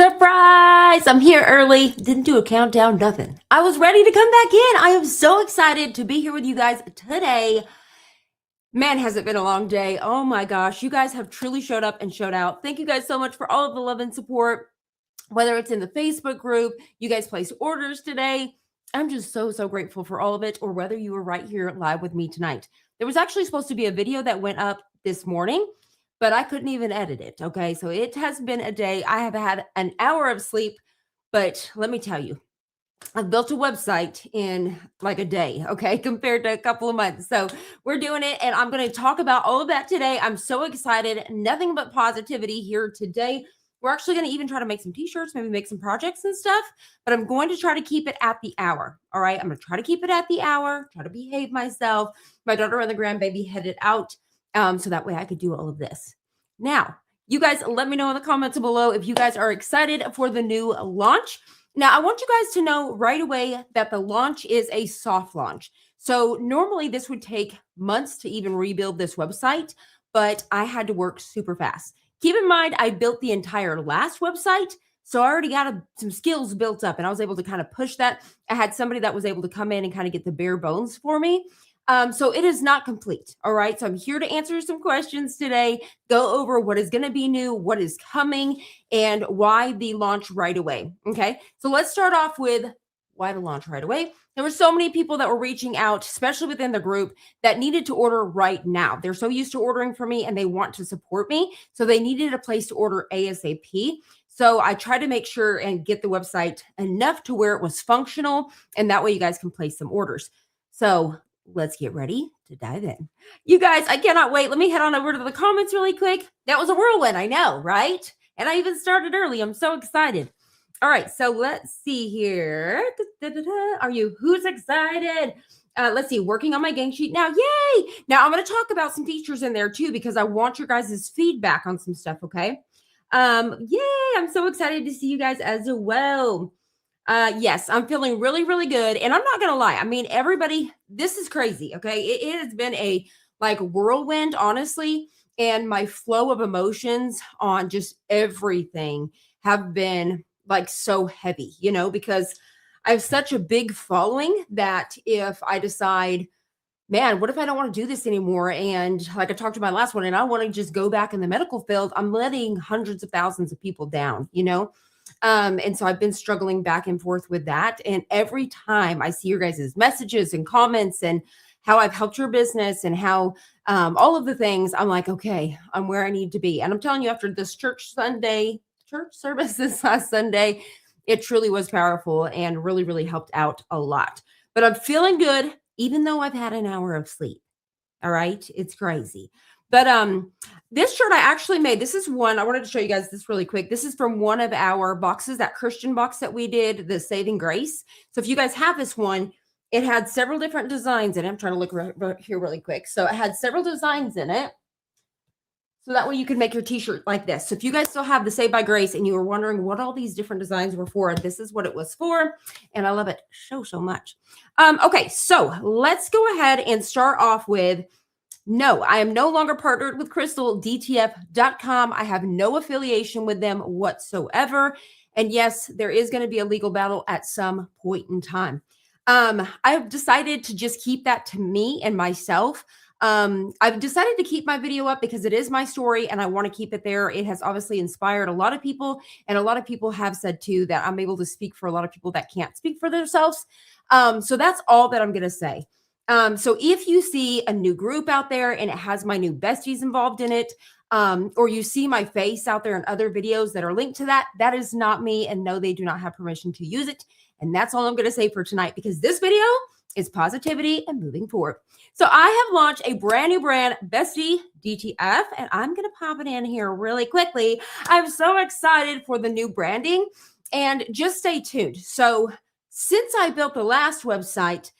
Surprise! I'm here early. Didn't do a countdown, nothing. I was ready to come back in. I am so excited to be here with you guys today. Man, has it been a long day. Oh my gosh. You guys have truly showed up and showed out. Thank you guys so much for all of the love and support, whether it's in the Facebook group, you guys placed orders today. I'm just so grateful for all of it, or whether you were right here live with me tonight. There was actually supposed to be a video that went up this morning, but I couldn't even edit it. Okay. So it has been a day. I have had an hour of sleep, but let me tell you, I've built a website in like a day, okay, compared to a couple of months. So we're doing it, and I'm going to talk about all of that today. I'm so excited. Nothing but positivity here today. We're actually going to even try to make some t-shirts, maybe make some projects and stuff, but I'm going to try to keep it at the hour. All right. I'm going to try to keep it at the hour, try to behave myself. My daughter and the grandbaby headed out. So that way I could do all of this. Now, you guys let me know in the comments below if you guys are excited for the new launch. Now, I want you guys to know right away that the launch is a soft launch. So normally this would take months to even rebuild this website, but I had to work super fast. Keep in mind, I built the entire last website, so I already got some skills built up, and I was able to kind of push that. I had somebody that was able to come in and kind of get the bare bones for me. So it is not complete. All right. So I'm here to answer some questions today, go over what is going to be new, what is coming, and why the launch right away. Okay. So let's start off with why the launch right away. There were so many people that were reaching out, especially within the group, that needed to order right now. They're so used to ordering from me and they want to support me. So they needed a place to order ASAP. So I tried to make sure and get the website enough to where it was functional. And that way you guys can place some orders. So let's get ready to dive in. You guys, I cannot wait. Let me head on over to the comments really quick. That was a whirlwind, I know, right? And I even started early. I'm so excited. All right, so let's see here. Are you? Who's excited? Let's see. Working on my gang sheet now. Yay! Now I'm going to talk about some features in there too, because I want your guys' feedback on some stuff. Okay. Yay! I'm so excited to see you guys as well. Yes, I'm feeling really good. And I'm not going to lie. I mean, everybody, this is crazy. Okay. It has been a like whirlwind, honestly. And my flow of emotions on just everything have been like so heavy, because I have such a big following that if I decide, man, what if I don't want to do this anymore? And like I talked to my last one, and I want to just go back in the medical field, I'm letting hundreds of thousands of people down, and so I've been struggling back and forth with that. And every time I see your guys' messages and comments and how I've helped your business and how all of the things, I'm like, okay, I'm where I need to be. And I'm telling you, after this church service this last Sunday, it truly was powerful and really helped out a lot. But I'm feeling good, even though I've had an hour of sleep. All right. It's crazy. But this shirt I actually made. This is one. I wanted to show you guys this really quick. This is from one of our boxes, that Christian box that we did, the Saving Grace. So if you guys have this one, it had several different designs in it. I'm trying to look right here really quick. So it had several designs in it. So that way you can make your t-shirt like this. So if you guys still have the Saved by Grace and you were wondering what all these different designs were for, this is what it was for. And I love it so much. Okay, so let's go ahead and start off with, no, I am no longer partnered with CrystalDTF.com. I have no affiliation with them whatsoever. And yes, there is going to be a legal battle at some point in time. I've decided to just keep that to me and myself. I've decided to keep my video up because it is my story and I want to keep it there. It has obviously inspired a lot of people, and a lot of people have said too that I'm able to speak for a lot of people that can't speak for themselves. So that's all that I'm going to say. So if you see a new group out there and it has my new besties involved in it, or you see my face out there in other videos that are linked to that, that is not me. And no, they do not have permission to use it. And that's all I'm going to say for tonight, because this video is positivity and moving forward. So I have launched a brand new brand, Bestie DTF, and I'm going to pop it in here really quickly. I'm so excited for the new branding, and just stay tuned. So since I built the last website,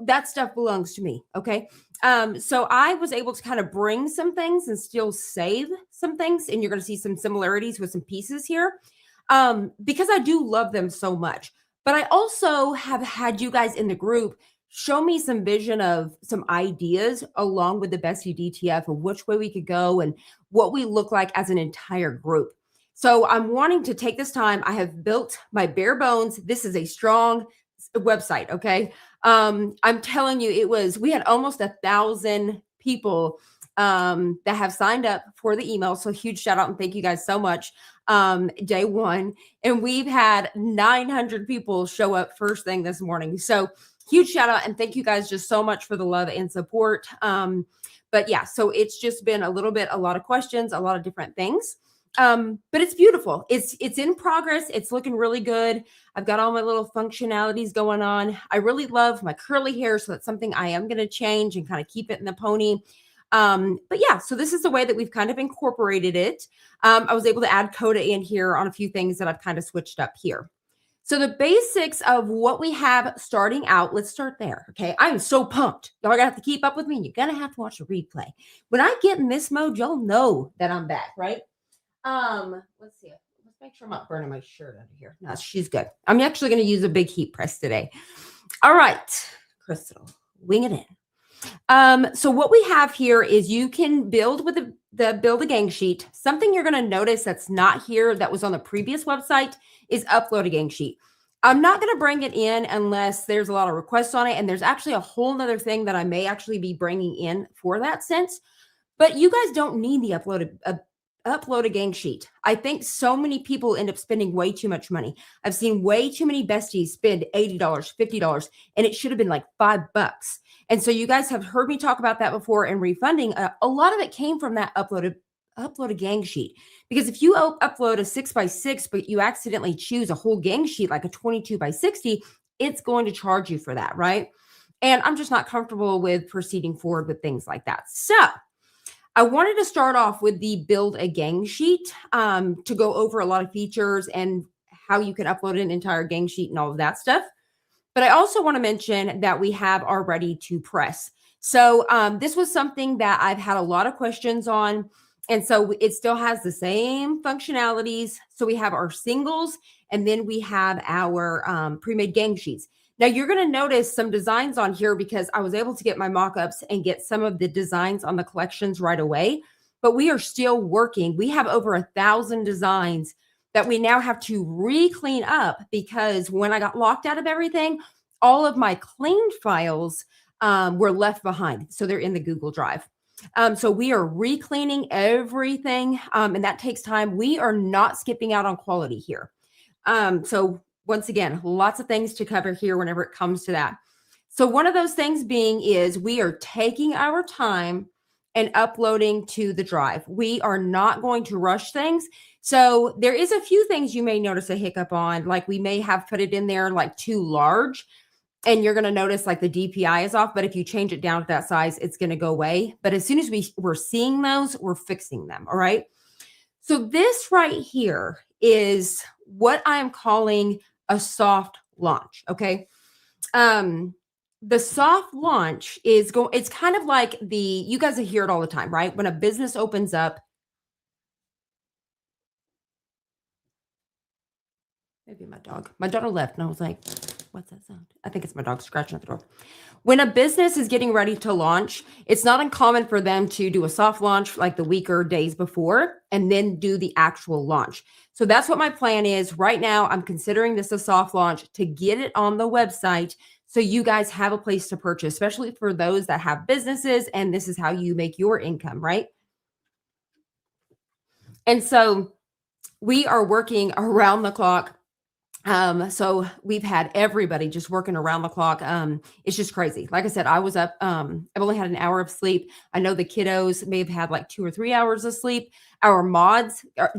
that stuff belongs to me. Okay. So I was able to kind of bring some things and still save some things. And you're going to see some similarities with some pieces here, because I do love them so much. But I also have had you guys in the group show me some vision of some ideas along with the Bestie DTF of which way we could go and what we look like as an entire group. So I'm wanting to take this time. I have built my bare bones. This is a strong website. Okay. I'm telling you, we had almost 1,000 people that have signed up for the email. So huge shout out and thank you guys so much. Day one. And we've had 900 people show up first thing this morning. So huge shout out and thank you guys just so much for the love and support. But yeah, so it's just been a lot of questions, a lot of different things. But it's beautiful. It's in progress. It's looking really good. I've got all my little functionalities going on. I really love my curly hair, so that's something I am going to change and kind of keep it in the pony. But yeah, so this is the way that we've kind of incorporated it. I was able to add Coda in here on a few things that I've kind of switched up here. So the basics of what we have starting out, let's start there. Okay. I am so pumped. Y'all are gonna have to keep up with me. You're gonna have to watch the replay. When I get in this mode, y'all know that I'm back, right? Let's see. Let's make sure I'm not burning my shirt under here. No, she's good. I'm actually gonna use a big heat press today. All right, Crystal, wing it in. So what we have here is you can build with the build a gang sheet. Something you're going to notice that's not here that was on the previous website is upload a gang sheet. I'm not going to bring it in unless there's a lot of requests on it. And there's actually a whole nother thing that I may actually be bringing in for that sense. But you guys don't need the upload a gang sheet. I think so many people end up spending way too much money. I've seen way too many besties spend $80, $50, and it should have been like $5. And so you guys have heard me talk about that before and refunding. A lot of it came from that upload a gang sheet. Because if you upload a 6x6, but you accidentally choose a whole gang sheet, like a 22x60, it's going to charge you for that, right? And I'm just not comfortable with proceeding forward with things like that. So I wanted to start off with the build a gang sheet to go over a lot of features and how you can upload an entire gang sheet and all of that stuff. But I also want to mention that we have our ready to press. So this was something that I've had a lot of questions on. And so it still has the same functionalities. So we have our singles and then we have our pre-made gang sheets. Now you're going to notice some designs on here because I was able to get my mock-ups and get some of the designs on the collections right away. But we are still working. We have over 1,000 designs that we now have to re-clean up because when I got locked out of everything, all of my cleaned files were left behind. So they're in the Google Drive. So we are re-cleaning everything and that takes time. We are not skipping out on quality here. So once again, lots of things to cover here whenever it comes to that. So one of those things being is we are taking our time and uploading to the drive. We are not going to rush things. So there is a few things you may notice a hiccup on, like we may have put it in there like too large and you're going to notice like the DPI is off. But if you change it down to that size, it's going to go away. But as soon as we're seeing those, we're fixing them. All right. So this right here is what I'm calling a soft launch. Okay. The soft launch is it's kind of like you guys hear it all the time, right? When a business opens up, maybe my daughter left and I was like, what's that sound? I think it's my dog scratching at the door. When a business is getting ready to launch, it's not uncommon for them to do a soft launch like the week or days before and then do the actual launch. So that's what my plan is right now. I'm considering this a soft launch to get it on the website so you guys have a place to purchase, especially for those that have businesses and this is how you make your income, right? And so we are working around the clock. So we've had everybody just working around the clock. It's just crazy. Like I said, I was up, I've only had an hour of sleep. I know the kiddos may have had like 2 or 3 hours of sleep. Our mods are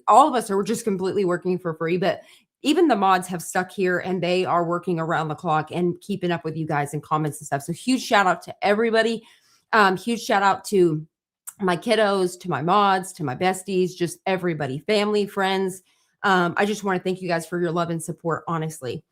all of us are just completely working for free, but even the mods have stuck here and they are working around the clock and keeping up with you guys in comments and stuff. So huge shout out to everybody. Huge shout out to my kiddos, to my mods, to my besties, just everybody, family, friends. I just want to thank you guys for your love and support, honestly.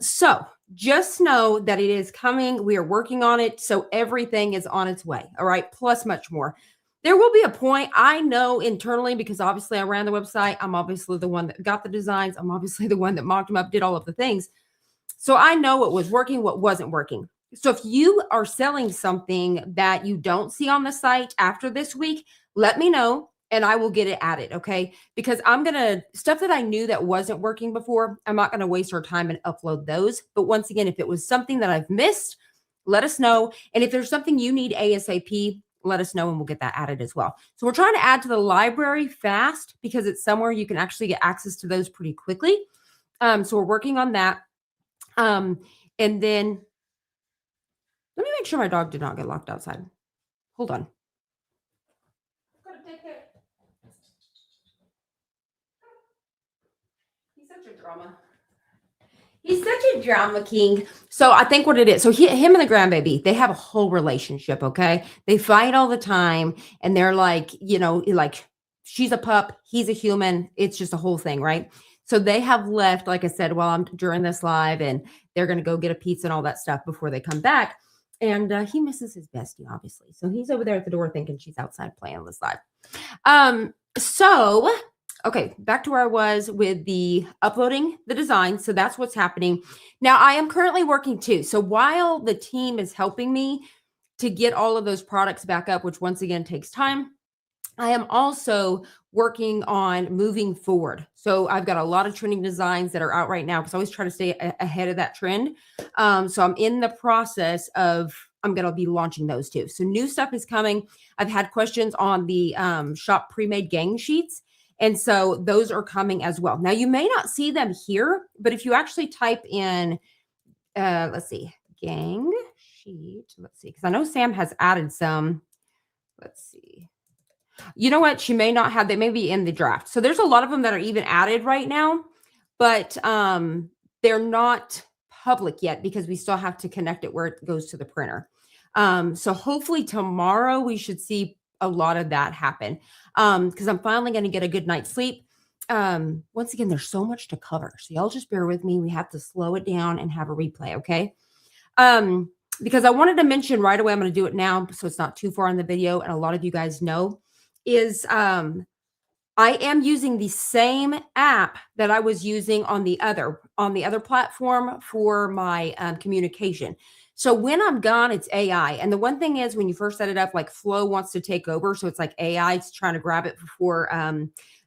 So just know that it is coming. We are working on it. So everything is on its way. All right. Plus much more. There will be a point I know internally, because obviously I ran the website. I'm obviously the one that got the designs. I'm obviously the one that mocked them up, did all of the things. So I know what was working, what wasn't working. So if you are selling something that you don't see on the site after this week, let me know. and I will get it added, okay? Because I'm gonna stuff that I knew that wasn't working before, I'm not gonna waste our time and upload those. But once again, if it was something that I've missed, let us know. And if there's something you need ASAP, let us know and we'll get that added as well. So we're trying to add to the library fast because it's somewhere you can actually get access to those pretty quickly. So we're working on that. And then let me make sure my dog did not get locked outside. Hold on. He's such a drama. He's such a drama king. So I think what it is, so him and the grandbaby, they have a whole relationship, okay? They fight all the time, and they're like, like she's a pup, he's a human. It's just a whole thing, right? So they have left, like I said, while I'm during this live, and they're going to go get a pizza and all that stuff before they come back. And he misses his bestie, obviously. So he's over there at the door thinking she's outside playing this live. So okay, back to where I was with the uploading the design. So that's what's happening. Now I am currently working too. So while the team is helping me to get all of those products back up, which once again takes time, I am also working on moving forward. So I've got a lot of trending designs that are out right now because I always try to stay ahead of that trend. So I'm in the process of, I'm going to be launching those too. So new stuff is coming. I've had questions on the shop pre-made gang sheets. And so those are coming as well. Now you may not see them here, but if you actually type in, let's see, gang sheet, let's see, because I know Sam has added some, let's see. You know what? She may not have, they may be in the draft. So there's a lot of them that are even added right now, but they're not public yet because we still have to connect it where it goes to the printer. So hopefully tomorrow we should see a lot of that happen because I'm finally going to get a good night's sleep. Once again, there's so much to cover. So y'all just bear with me. We have to slow it down and have a replay, okay? Because I wanted to mention right away, I'm going to do it now so it's not too far in the video, and a lot of you guys know, is I am using the same app that I was using on the other platform for my communication. So when I'm gone, it's AI. And the one thing is when you first set it up, like Flow wants to take over. So it's like AI is trying to grab it before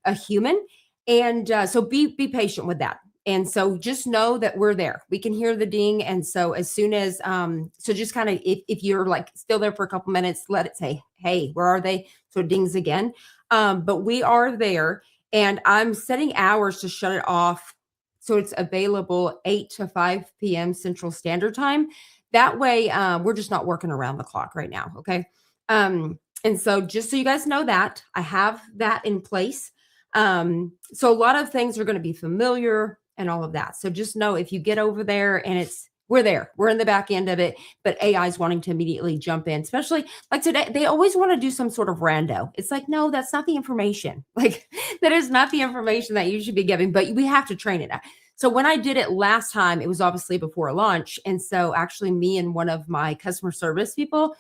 a human. And so be patient with that. And so just know that we're there. We can hear the ding. And so as soon as, so just kind of, if you're like still there for a couple minutes, let it say, hey, where are they? So it dings again. But we are there, and I'm setting hours to shut it off. So it's available 8 to 5 p.m. Central Standard Time. That way, we're just not working around the clock right now. Okay. And so just so you guys know that I have that in place. So a lot of things are going to be familiar and all of that. So just know if you get over there and we're there, we're in the back end of it, but AI is wanting to immediately jump in, especially like today, they always want to do some sort of rando. It's like, no, that's not the information. Like that is not the information that you should be giving, but we have to train it. So when I did it last time, it was obviously before launch. And so actually me and one of my customer service people,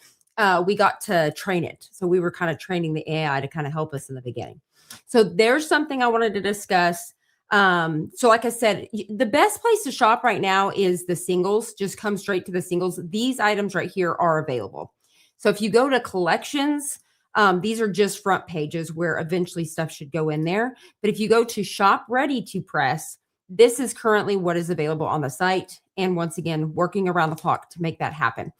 we got to train it. So we were kind of training the AI to kind of help us in the beginning. So there's something I wanted to discuss. So like I said, the best place to shop right now is the singles. Just come straight to the singles. These items right here are available. So if you go to collections, these are just front pages where eventually stuff should go in there. But if you go to shop ready to press, this is currently what is available on the site. And once again, working around the clock to make that happen.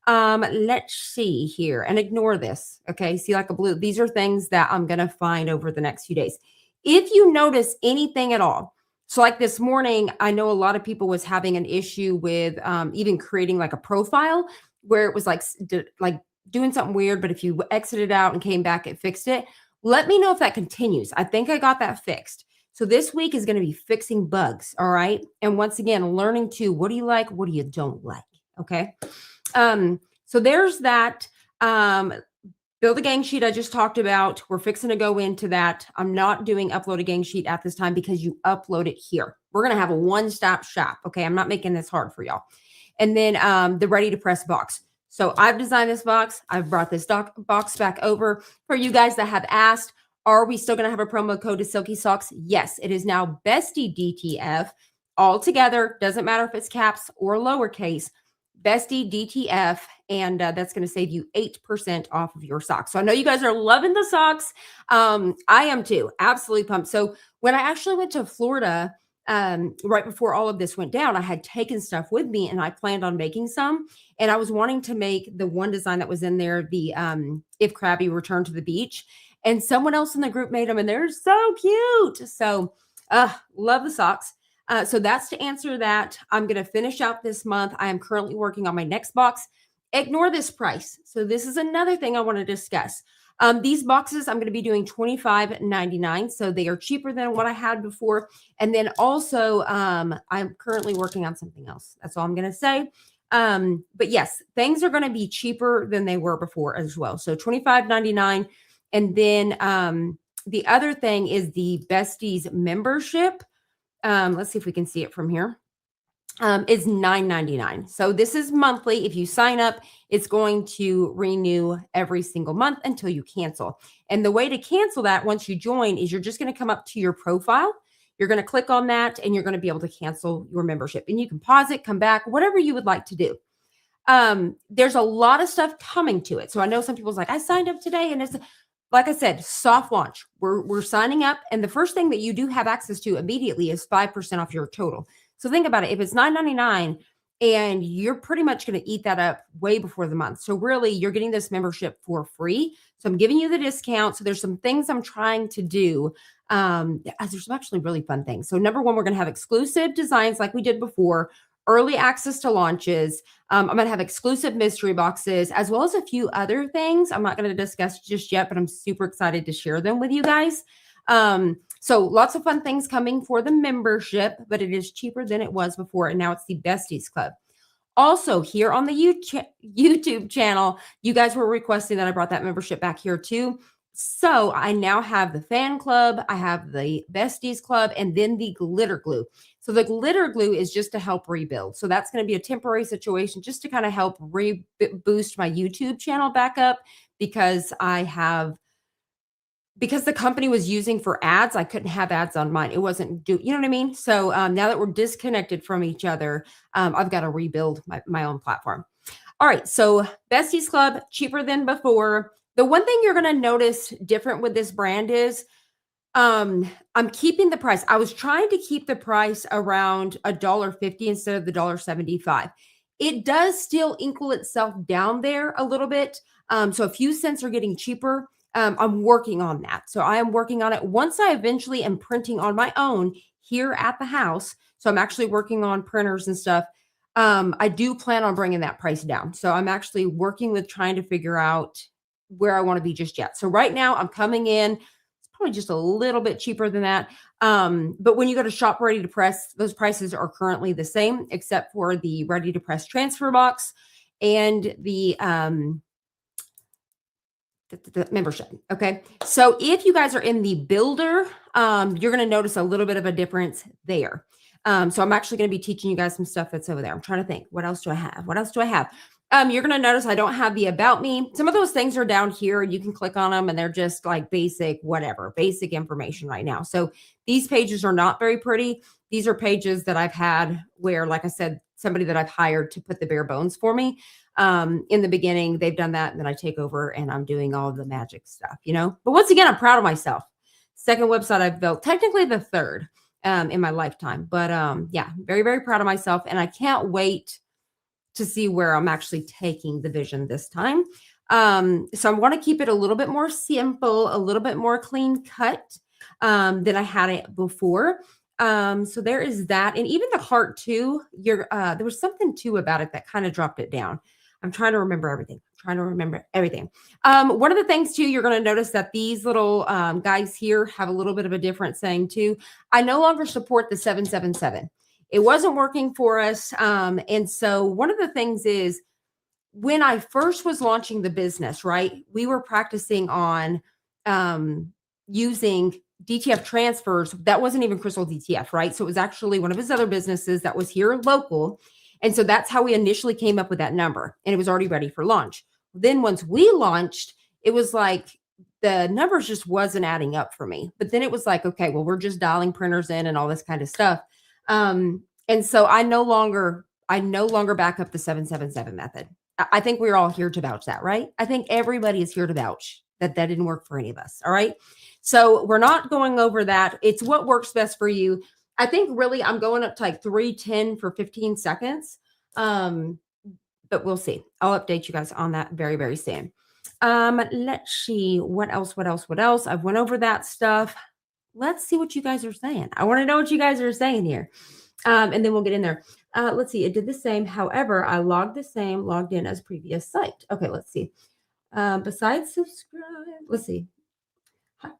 Let's see here and ignore this. Okay. See like a blue, these are things that I'm going to find over the next few days. If you notice anything at all, so like this morning, I know a lot of people was having an issue with even creating like a profile where it was like doing something weird, but if you exited out and came back, it fixed it. Let me know if that continues. I think I got that fixed. So this week is going to be fixing bugs. All right. And once again, learning to what do you like? What do you don't like? Okay. So there's that. Build a gang sheet I just talked about. We're fixing to go into that. I'm not doing upload a gang sheet at this time because you upload it here. We're going to have a one-stop shop. Okay. I'm not making this hard for y'all. And then the ready to press box. So I've designed this box. I've brought this box back over for you guys that have asked, are we still going to have a promo code to Silky Socks? Yes, it is now Bestie DTF all together. Doesn't matter if it's caps or lowercase. Bestie DTF, and that's going to save you 8% off of your socks. So I know you guys are loving the socks. I am too. Absolutely pumped. So when I actually went to Florida, right before all of this went down, I had taken stuff with me and I planned on making some. And I was wanting to make the one design that was in there, the If Crabby Returned to the Beach. And someone else in the group made them and they're so cute. So love the socks. So that's to answer that. I'm going to finish out this month. I am currently working on my next box. Ignore this price. So this is another thing I want to discuss. These boxes, I'm going to be doing $25.99. So they are cheaper than what I had before. And then also, I'm currently working on something else. That's all I'm going to say. But yes, things are going to be cheaper than they were before as well. So $25.99. And then the other thing is the Besties membership. Let's see if we can see it from here. Is $9.99. So this is monthly. If you sign up, it's going to renew every single month until you cancel. And the way to cancel that once you join is you're just going to come up to your profile. You're going to click on that and you're going to be able to cancel your membership. And you can pause it, come back, whatever you would like to do. There's a lot of stuff coming to it. So I know some people's like, I signed up today and it's like I said, soft launch. We're signing up. And the first thing that you do have access to immediately is 5% off your total. So think about it. If it's $9.99 and you're pretty much going to eat that up way before the month. So really you're getting this membership for free. So I'm giving you the discount. So there's some things I'm trying to do. There's some actually really fun things. So number one, we're going to have exclusive designs like we did before, early access to launches. I'm going to have exclusive mystery boxes, as well as a few other things I'm not going to discuss just yet, but I'm super excited to share them with you guys. So lots of fun things coming for the membership, but it is cheaper than it was before. And now it's the Besties Club. Also here on the YouTube channel, you guys were requesting that I brought that membership back here too. So I now have the fan club, I have the Besties Club, and then the glitter glue. So the glitter glue is just to help rebuild. So that's going to be a temporary situation just to kind of help boost my YouTube channel back up because because the company was using for ads, I couldn't have ads on mine. It wasn't you know what I mean? So now that we're disconnected from each other, I've got to rebuild my own platform. All right. So Besties Club, cheaper than before. The one thing you're going to notice different with this brand is I'm keeping the price. I was trying to keep the price around $1.50 instead of the $1.75. It does still equal itself down there a little bit. So a few cents are getting cheaper. I'm working on that. So I am working on it. Once I eventually am printing on my own here at the house, so I'm actually working on printers and stuff. I do plan on bringing that price down. So I'm actually working with trying to figure out where I want to be just yet. So right now I'm coming in, it's probably just a little bit cheaper than that. But when you go to shop ready to press, those prices are currently the same, except for the ready to press transfer box and the membership. Okay. So if you guys are in the builder, you're going to notice a little bit of a difference there. So I'm actually going to be teaching you guys some stuff that's over there. I'm trying to think, what else do I have? What else do I have? You're going to notice I don't have the about me. Some of those things are down here and you can click on them and they're just like basic, whatever, basic information right now. So these pages are not very pretty. These are pages that I've had where, like I said, somebody that I've hired to put the bare bones for me. In the beginning, they've done that and then I take over and I'm doing all of the magic stuff, you know, but once again, I'm proud of myself. Second website I've built, technically the third, in my lifetime, but, yeah, very, very proud of myself. And I can't wait to see where I'm actually taking the vision this time. So I want to keep it a little bit more simple, a little bit more clean cut, than I had it before. So there is that. And even the heart too, there was something too about it that kind of dropped it down. I'm trying to remember everything. One of the things too, you're going to notice that these little guys here have a little bit of a different saying too. I no longer support the 777. It wasn't working for us. And so one of the things is when I first was launching the business, right, we were practicing on using DTF transfers. That wasn't even Crystal DTF, right? So it was actually one of his other businesses that was here local. And so that's how we initially came up with that number. And it was already ready for launch. Then once we launched, it was like the numbers just wasn't adding up for me. But then it was like, okay, well, we're just dialing printers in and all this kind of stuff. And so I no longer I no longer back up the 777 method. I think we're all here to vouch that, right? I think everybody is here to vouch that that didn't work for any of us. All right. So we're not going over that. It's what works best for you. I think really I'm going up to like 310 for 15 seconds. But we'll see. I'll update you guys on that very, very soon. Let's see what else. I've went over that stuff. Let's see what you guys are saying. I want to know what you guys are saying here. And then we'll get in there. Let's see. It did the same. However, I logged in as previous site. Okay, let's see. Besides subscribe, let's see.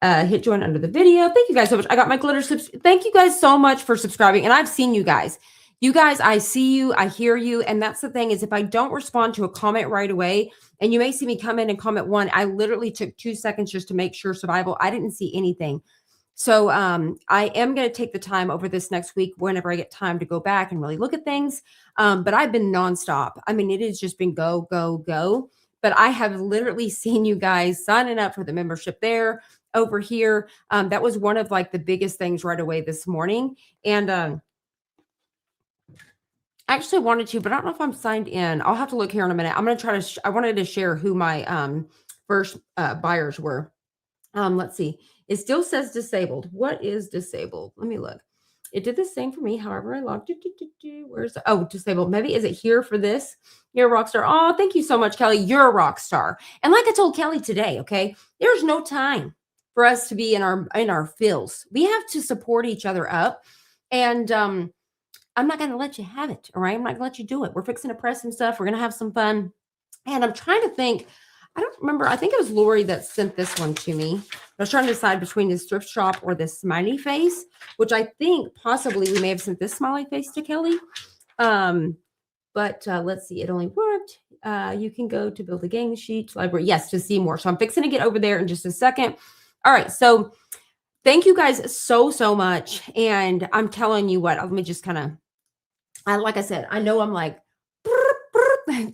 Hit join under the video. Thank you guys so much. I got my glitter subs. Thank you guys so much for subscribing. And I've seen you guys. You guys, I see you, I hear you. And that's the thing is if I don't respond to a comment right away, and you may see me come in and comment one, I literally took 2 seconds just to make sure survival. I didn't see anything. So I am going to take the time over this next week whenever I get time to go back and really look at things. But I've been nonstop. I mean, it has just been go, go, go. But I have literally seen you guys signing up for the membership there, over here. That was one of like the biggest things right away this morning. And I actually wanted to, but I don't know if I'm signed in. I'll have to look here in a minute. I'm going to try to, I wanted to share who my first buyers were. Let's see. It still says disabled. What is disabled? Let me look. It did the same for me. However, I logged it. Where's disabled? Maybe is it here for this? You're a rock star. Oh, thank you so much, Kelly. You're a rock star. And like I told Kelly today, okay, there's no time for us to be in our fills. We have to support each other up. And I'm not going to let you have it. All right. I'm not going to let you do it. We're fixing to press some stuff. We're going to have some fun. And I'm trying to think. I don't remember. I think it was Lori that sent this one to me. I was trying to decide between this thrift shop or this smiley face, which I think possibly we may have sent this smiley face to Kelly. But let's see. It only worked. You can go to build a gang sheet library. Yes, to see more. So I'm fixing to get over there in just a second. All right. So thank you guys so, so much. And I'm telling you what, let me just kind of, like I said, I know I'm like,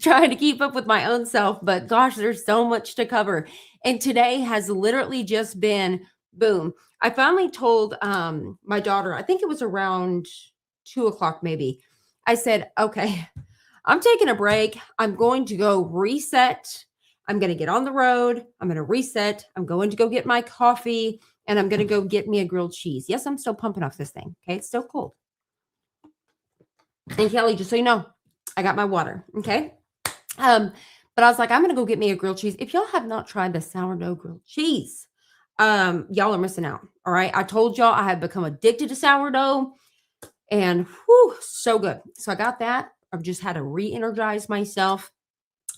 trying to keep up with my own self, but gosh, there's so much to cover. And today has literally just been boom. I finally told my daughter, I think it was around 2:00 maybe. I said, okay, I'm taking a break. I'm going to go reset. I'm going to get on the road. I'm going to reset. I'm going to go get my coffee and I'm going to go get me a grilled cheese. Yes, I'm still pumping off this thing. Okay. It's still cold. And Kelly, just so you know, I got my water. Okay. But I was like, I'm going to go get me a grilled cheese. If y'all have not tried the sourdough grilled cheese, y'all are missing out. All right. I told y'all I have become addicted to sourdough and whew, so good. So I got that. I've just had to re-energize myself.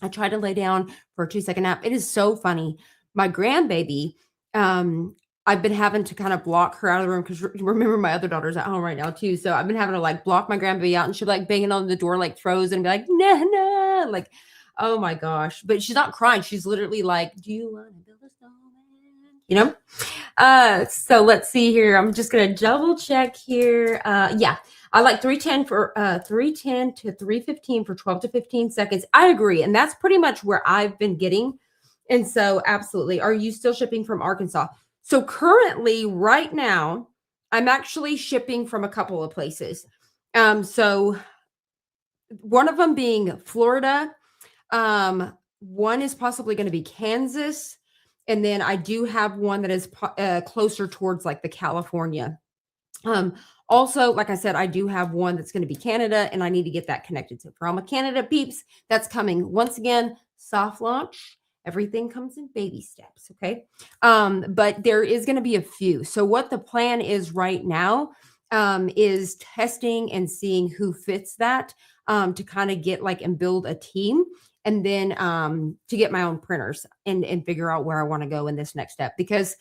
I tried to lay down for a 2-second nap. It is so funny. My grandbaby, I've been having to kind of block her out of the room because remember my other daughter's at home right now too. So I've been having to like block my grandbaby out and she'll like banging on the door like frozen and be like, nah, like, oh my gosh. But she's not crying. She's literally like, do you want to build a snowman? You know? So let's see here. I'm just gonna double check here. Yeah, I like 310 for 310 to 315 for 12 to 15 seconds. I agree. And that's pretty much where I've been getting. And so absolutely. Are you still shipping from Arkansas? So currently, right now, I'm actually shipping from a couple of places. So one of them being Florida. One is possibly going to be Kansas. And then I do have one that is closer towards like the California. Also, like I said, I do have one that's going to be Canada and I need to get that connected to for all my Canada peeps. That's coming. Once again, soft launch. Everything comes in baby steps. Okay. But there is going to be a few. So what the plan is right now is testing and seeing who fits that to kind of get like and build a team. And then to get my own printers and figure out where I want to go in this next step. Because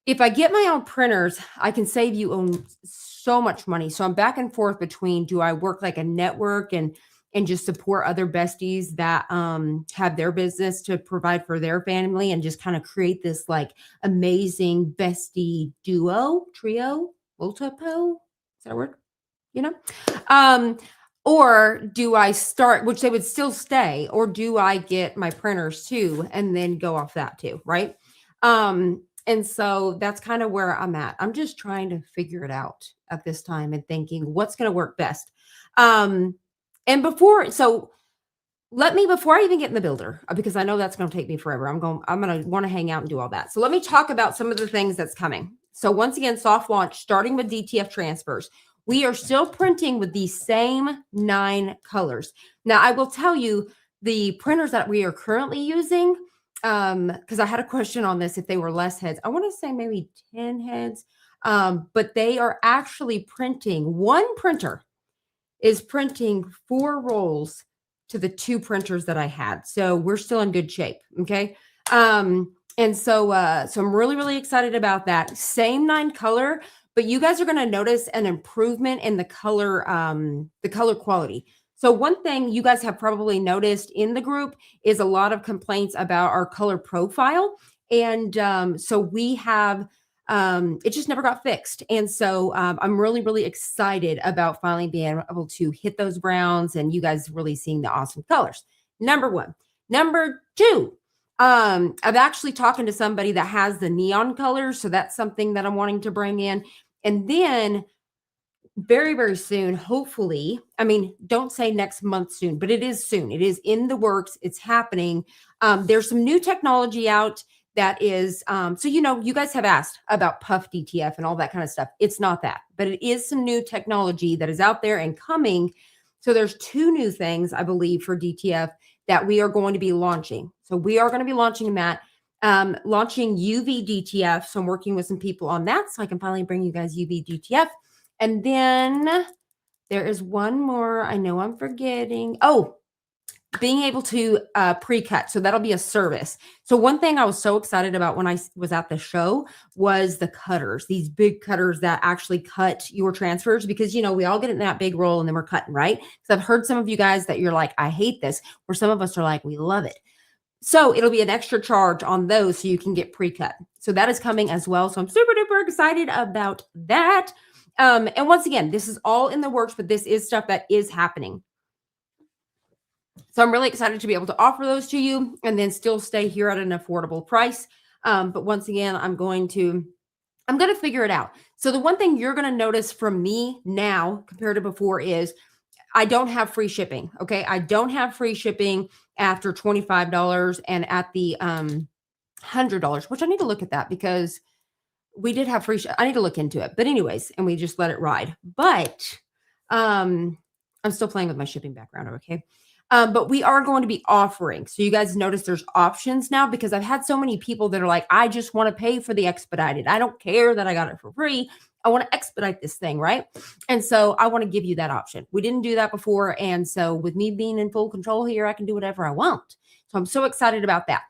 if I get my own printers, I can save you so much money. So I'm back and forth between do I work like a network and just support other besties that have their business to provide for their family and just kind of create this like amazing bestie trio, multiple, is that a word? You know? Or do I start, which they would still stay, or do I get my printers too and then go off that too, right? And so that's kind of where I'm at. I'm just trying to figure it out at this time and thinking what's going to work best. And before I even get in the builder, because I know that's going to take me forever. I'm going to want to hang out and do all that. So let me talk about some of the things that's coming. So once again, soft launch, starting with DTF transfers. We are still printing with the same 9 colors. Now, I will tell you the printers that we are currently using, because I had a question on this, if they were less heads. I want to say maybe 10 heads, but they are actually printing, one printer is printing 4 rolls to the 2 printers that I had. So we're still in good shape. Okay. So I'm really, really excited about that. Same 9 color, but you guys are going to notice an improvement in the color quality. So one thing you guys have probably noticed in the group is a lot of complaints about our color profile. And so we have it just never got fixed. And so I'm really, really excited about finally being able to hit those browns and you guys really seeing the awesome colors. Number 1. Number 2, I'm actually talking to somebody that has the neon colors. So that's something that I'm wanting to bring in. And then very, very soon, hopefully, I mean, don't say next month soon, but it is soon. It is in the works. It's happening. There's some new technology out that is, so, you guys have asked about Puff DTF and all that kind of stuff. It's not that, but it is some new technology that is out there and coming. So there's 2 new things, I believe, for DTF that we are going to be launching. So we are going to be launching that, launching UV DTF. So I'm working with some people on that so I can finally bring you guys UV DTF. And then there is one more. I know I'm forgetting. Oh, being able to pre-cut. So that'll be a service. So one thing I was so excited about when I was at the show was the cutters, these big cutters that actually cut your transfers, because, we all get in that big roll and then we're cutting, right? So I've heard some of you guys that you're like, I hate this, where some of us are like, we love it. So it'll be an extra charge on those so you can get pre-cut. So that is coming as well. So I'm super duper excited about that. And once again, this is all in the works, but this is stuff that is happening. So I'm really excited to be able to offer those to you and then still stay here at an affordable price. But once again, I'm going to figure it out. So the one thing you're going to notice from me now compared to before is I don't have free shipping. Okay. I don't have free shipping after $25 and at the $100, which I need to look at that because we did have free. I need to look into it. But anyways, and we just let it ride. But I'm still playing with my shipping background. Okay. But we are going to be offering. So you guys notice there's options now because I've had so many people that are like, I just want to pay for the expedited. I don't care that I got it for free. I want to expedite this thing, right? And so I want to give you that option. We didn't do that before. And so with me being in full control here, I can do whatever I want. So I'm so excited about that.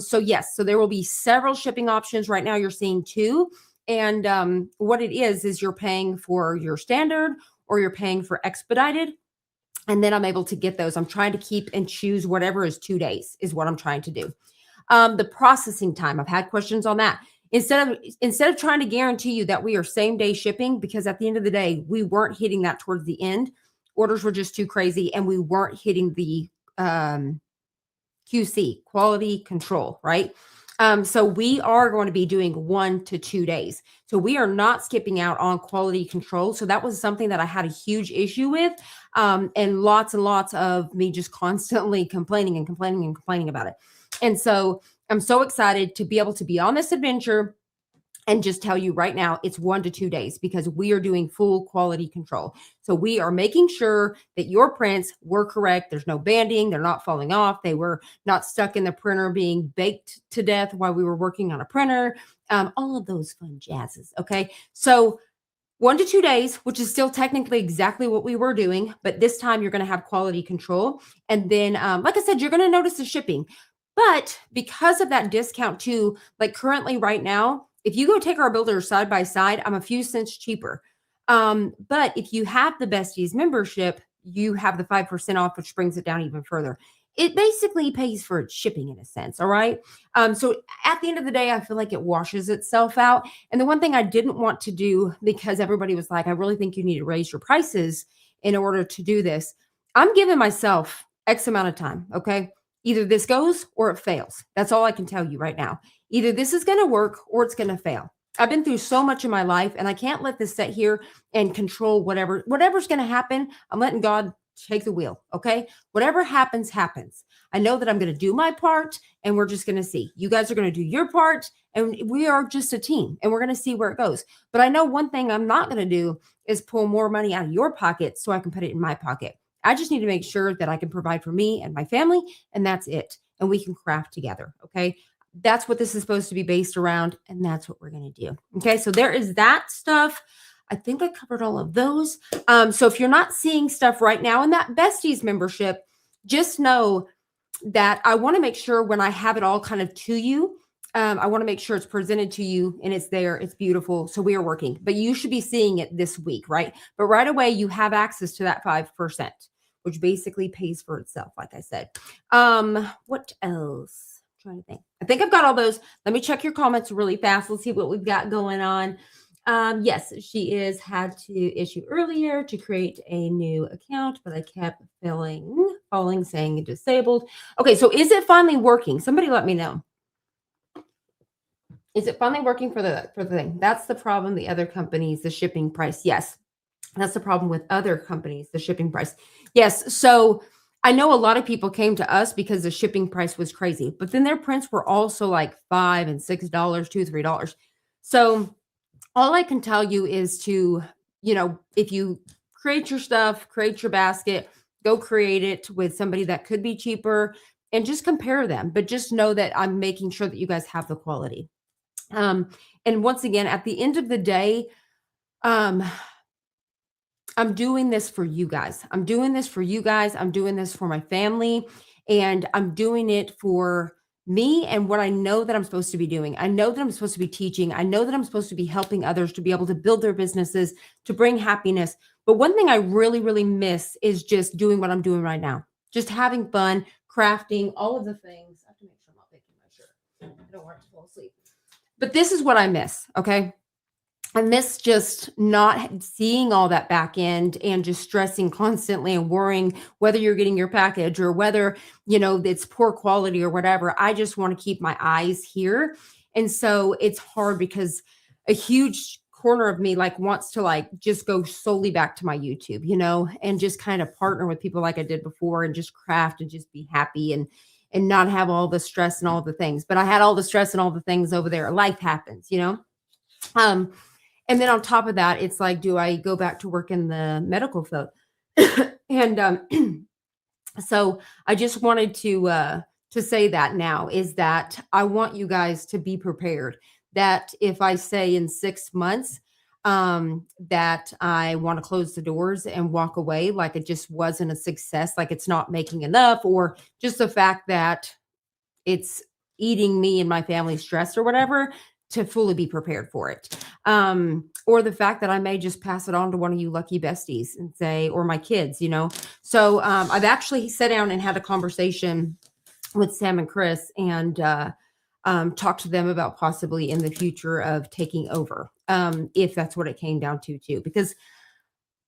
So yes, so there will be several shipping options. Right now you're seeing 2. And what it is you're paying for your standard or you're paying for expedited. And then I'm able to get those. I'm trying to keep and choose whatever is 2 days is what I'm trying to do. The processing time, I've had questions on that. Instead of trying to guarantee you that we are same day shipping, because at the end of the day, we weren't hitting that towards the end. Orders were just too crazy and we weren't hitting the QC, quality control, right? So we are going to be doing 1 to 2 days. So we are not skipping out on quality control. So that was something that I had a huge issue with. And lots of me just constantly complaining about it. And so I'm so excited to be able to be on this adventure and just tell you right now, it's 1 to 2 days because we are doing full quality control. So we are making sure that your prints were correct. There's no banding. They're not falling off. They were not stuck in the printer being baked to death while we were working on a printer. All of those fun jazzes. Okay. So 1 to 2 days, which is still technically exactly what we were doing, but this time you're going to have quality control. And then, like I said, you're going to notice the shipping. But because of that discount too, like currently right now, if you go take our builders side by side, I'm a few cents cheaper. But if you have the Besties membership, you have the 5% off, which brings it down even further. It basically pays for shipping in a sense. All right. So at the end of the day, I feel like it washes itself out. And the one thing I didn't want to do, because everybody was like, I really think you need to raise your prices in order to do this. I'm giving myself X amount of time. Okay. Either this goes or it fails. That's all I can tell you right now. Either this is going to work or it's going to fail. I've been through so much in my life and I can't let this sit here and control whatever's going to happen. I'm letting God take the wheel. Okay. Whatever happens, happens. I know that I'm going to do my part and we're just going to see. You guys are going to do your part and we are just a team and we're going to see where it goes. But I know one thing I'm not going to do is pull more money out of your pocket so I can put it in my pocket. I just need to make sure that I can provide for me and my family, and that's it. And we can craft together. Okay. That's what this is supposed to be based around, and that's what we're going to do. Okay. So there is that stuff. I think I covered all of those. So if you're not seeing stuff right now in that Besties membership, just know that I want to make sure when I have it all kind of to you, I want to make sure it's presented to you and it's there. It's beautiful. So we are working, but you should be seeing it this week, right? But right away, you have access to that 5%, which basically pays for itself, like I said. What else? I'm trying to think. I think I've got all those. Let me check your comments really fast. Let's see what we've got going on. Yes, she had to issue earlier to create a new account, but I kept falling, saying disabled. Okay, so is it finally working? Somebody let me know. Is it finally working for the thing? That's the problem. The other companies, the shipping price. Yes, that's the problem with other companies, the shipping price. Yes, so I know a lot of people came to us because the shipping price was crazy, but then their prints were also like $5 and $6, $2, $3. So all I can tell you is to, if you create your stuff, create your basket, go create it with somebody that could be cheaper and just compare them. But just know that I'm making sure that you guys have the quality. And once again, at the end of the day, I'm doing this for you guys. I'm doing this for you guys. I'm doing this for my family, and I'm doing it for me and what I know that I'm supposed to be doing. I know that I'm supposed to be teaching. I know that I'm supposed to be helping others to be able to build their businesses, to bring happiness. But one thing I really, really miss is just doing what I'm doing right now. Just having fun, crafting, all of the things. I have to make sure I'm not making my shirt. I don't want it to fall asleep. But this is what I miss, okay? I miss just not seeing all that back end and just stressing constantly and worrying whether you're getting your package or whether, it's poor quality or whatever. I just want to keep my eyes here. And so it's hard because a huge corner of me wants to just go solely back to my YouTube, and just kind of partner with people like I did before and just craft and just be happy and not have all the stress and all the things. But I had all the stress and all the things over there. Life happens, and then on top of that, it's like, do I go back to work in the medical field? And so I just wanted to say that now is that I want you guys to be prepared that if I say in 6 months that I want to close the doors and walk away, like it just wasn't a success, like it's not making enough, or just the fact that it's eating me and my family stress or whatever, to fully be prepared for it. Or the fact that I may just pass it on to one of you lucky besties and say, or my kids, So I've actually sat down and had a conversation with Sam and Chris and talked to them about possibly in the future of taking over, if that's what it came down to too, because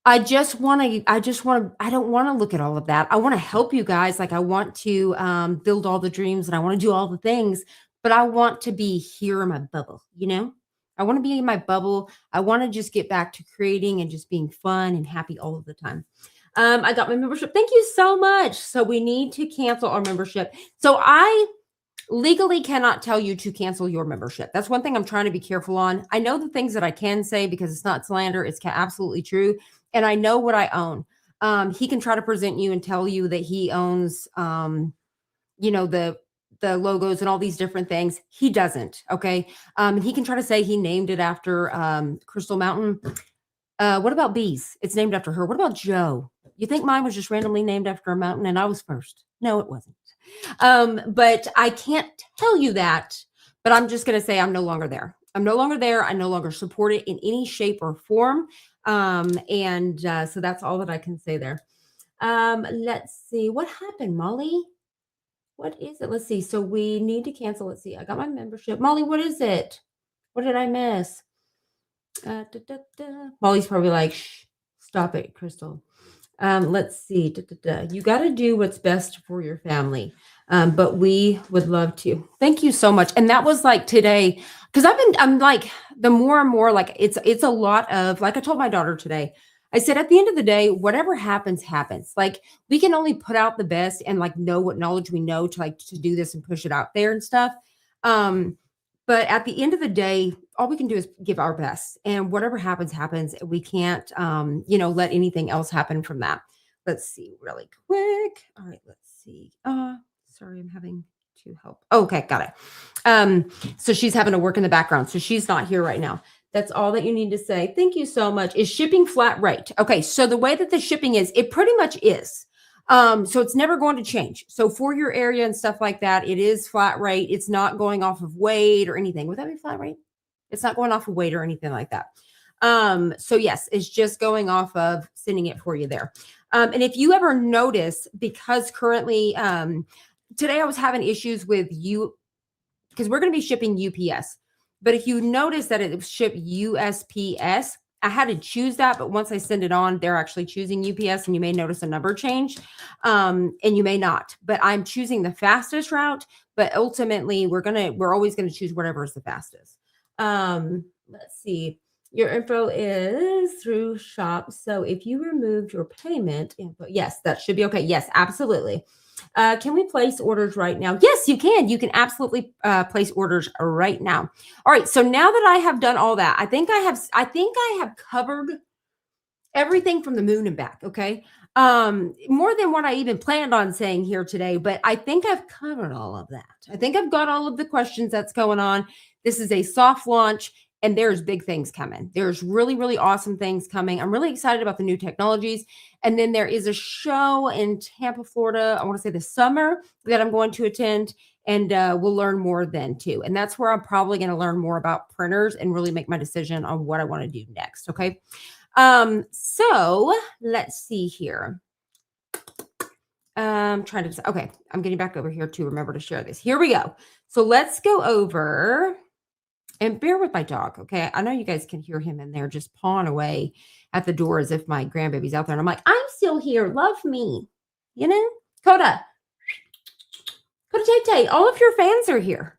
I don't want to look at all of that. I want to help you guys. I want to build all the dreams and I want to do all the things, but I want to be here in my bubble, I want to be in my bubble. I want to just get back to creating and just being fun and happy all of the time. I got my membership. Thank you so much. So we need to cancel our membership. So I legally cannot tell you to cancel your membership. That's one thing I'm trying to be careful on. I know the things that I can say because it's not slander. It's absolutely true. And I know what I own. He can try to present you and tell you that he owns, the logos and all these different things. He doesn't. Okay. And he can try to say he named it after Crystal Mountain. What about Bees? It's named after her. What about Joe? You think mine was just randomly named after a mountain and I was first? No, it wasn't. But I can't tell you that, but I'm just going to say I'm no longer there. I'm no longer there. I no longer support it in any shape or form. So that's all that I can say there. Let's see. What happened, Molly? What is it? Let's see. So we need to cancel. Let's see. I got my membership. Molly, what is it? What did I miss? Molly's probably like, shh, stop it, Crystal. Let's see. You got to do what's best for your family. But we would love to. Thank you so much. And that was like today, because I'm like, the more and more, like it's a lot of, like I told my daughter today, I said, at the end of the day, whatever happens, happens. Like, we can only put out the best and like know what knowledge we know to like to do this and push it out there and stuff. Um, but at the end of the day, all we can do is give our best. And whatever happens, happens. We can't let anything else happen from that. Let's see really quick. All right, let's see. Sorry, I'm having to help. Okay, got it. So she's having to work in the background. So she's not here right now. That's all that you need to say. Thank you so much. Is shipping flat rate? Okay, so the way that the shipping is, it pretty much is. So it's never going to change. So for your area and stuff like that, it is flat rate. It's not going off of weight or anything. Would that be flat rate? It's not going off of weight or anything like that. So yes, it's just going off of sending it for you there. And if you ever notice, because currently, today I was having issues with you because we're going to be shipping UPS. But if you notice that it was shipped USPS, I had to choose that. But once I send it on, they're actually choosing UPS, and you may notice a number change, and you may not. But I'm choosing the fastest route. But ultimately, we're always going to choose whatever is the fastest. Let's see. Your info is through shop. So if you removed your payment info, yes, that should be okay. Yes, absolutely. Can we place orders right now? Yes, you can. You can absolutely place orders right now. All right. So now that I have done all that, I think I have covered everything from the moon and back. Okay. More than what I even planned on saying here today, but I think I've covered all of that. I think I've got all of the questions that's going on. This is a soft launch. And there's big things coming. There's really, really awesome things coming. I'm really excited about the new technologies. And then there is a show in Tampa, Florida, I want to say this summer, that I'm going to attend. And we'll learn more then too. And that's where I'm probably going to learn more about printers and really make my decision on what I want to do next. Okay. So let's see here. I'm trying to, okay. I'm getting back over here to remember to share this. Here we go. So let's go over. And bear with my dog, okay? I know you guys can hear him in there just pawing away at the door as if my grandbaby's out there. And I'm like, I'm still here. Love me. You know? Coda, Tay, all of your fans are here.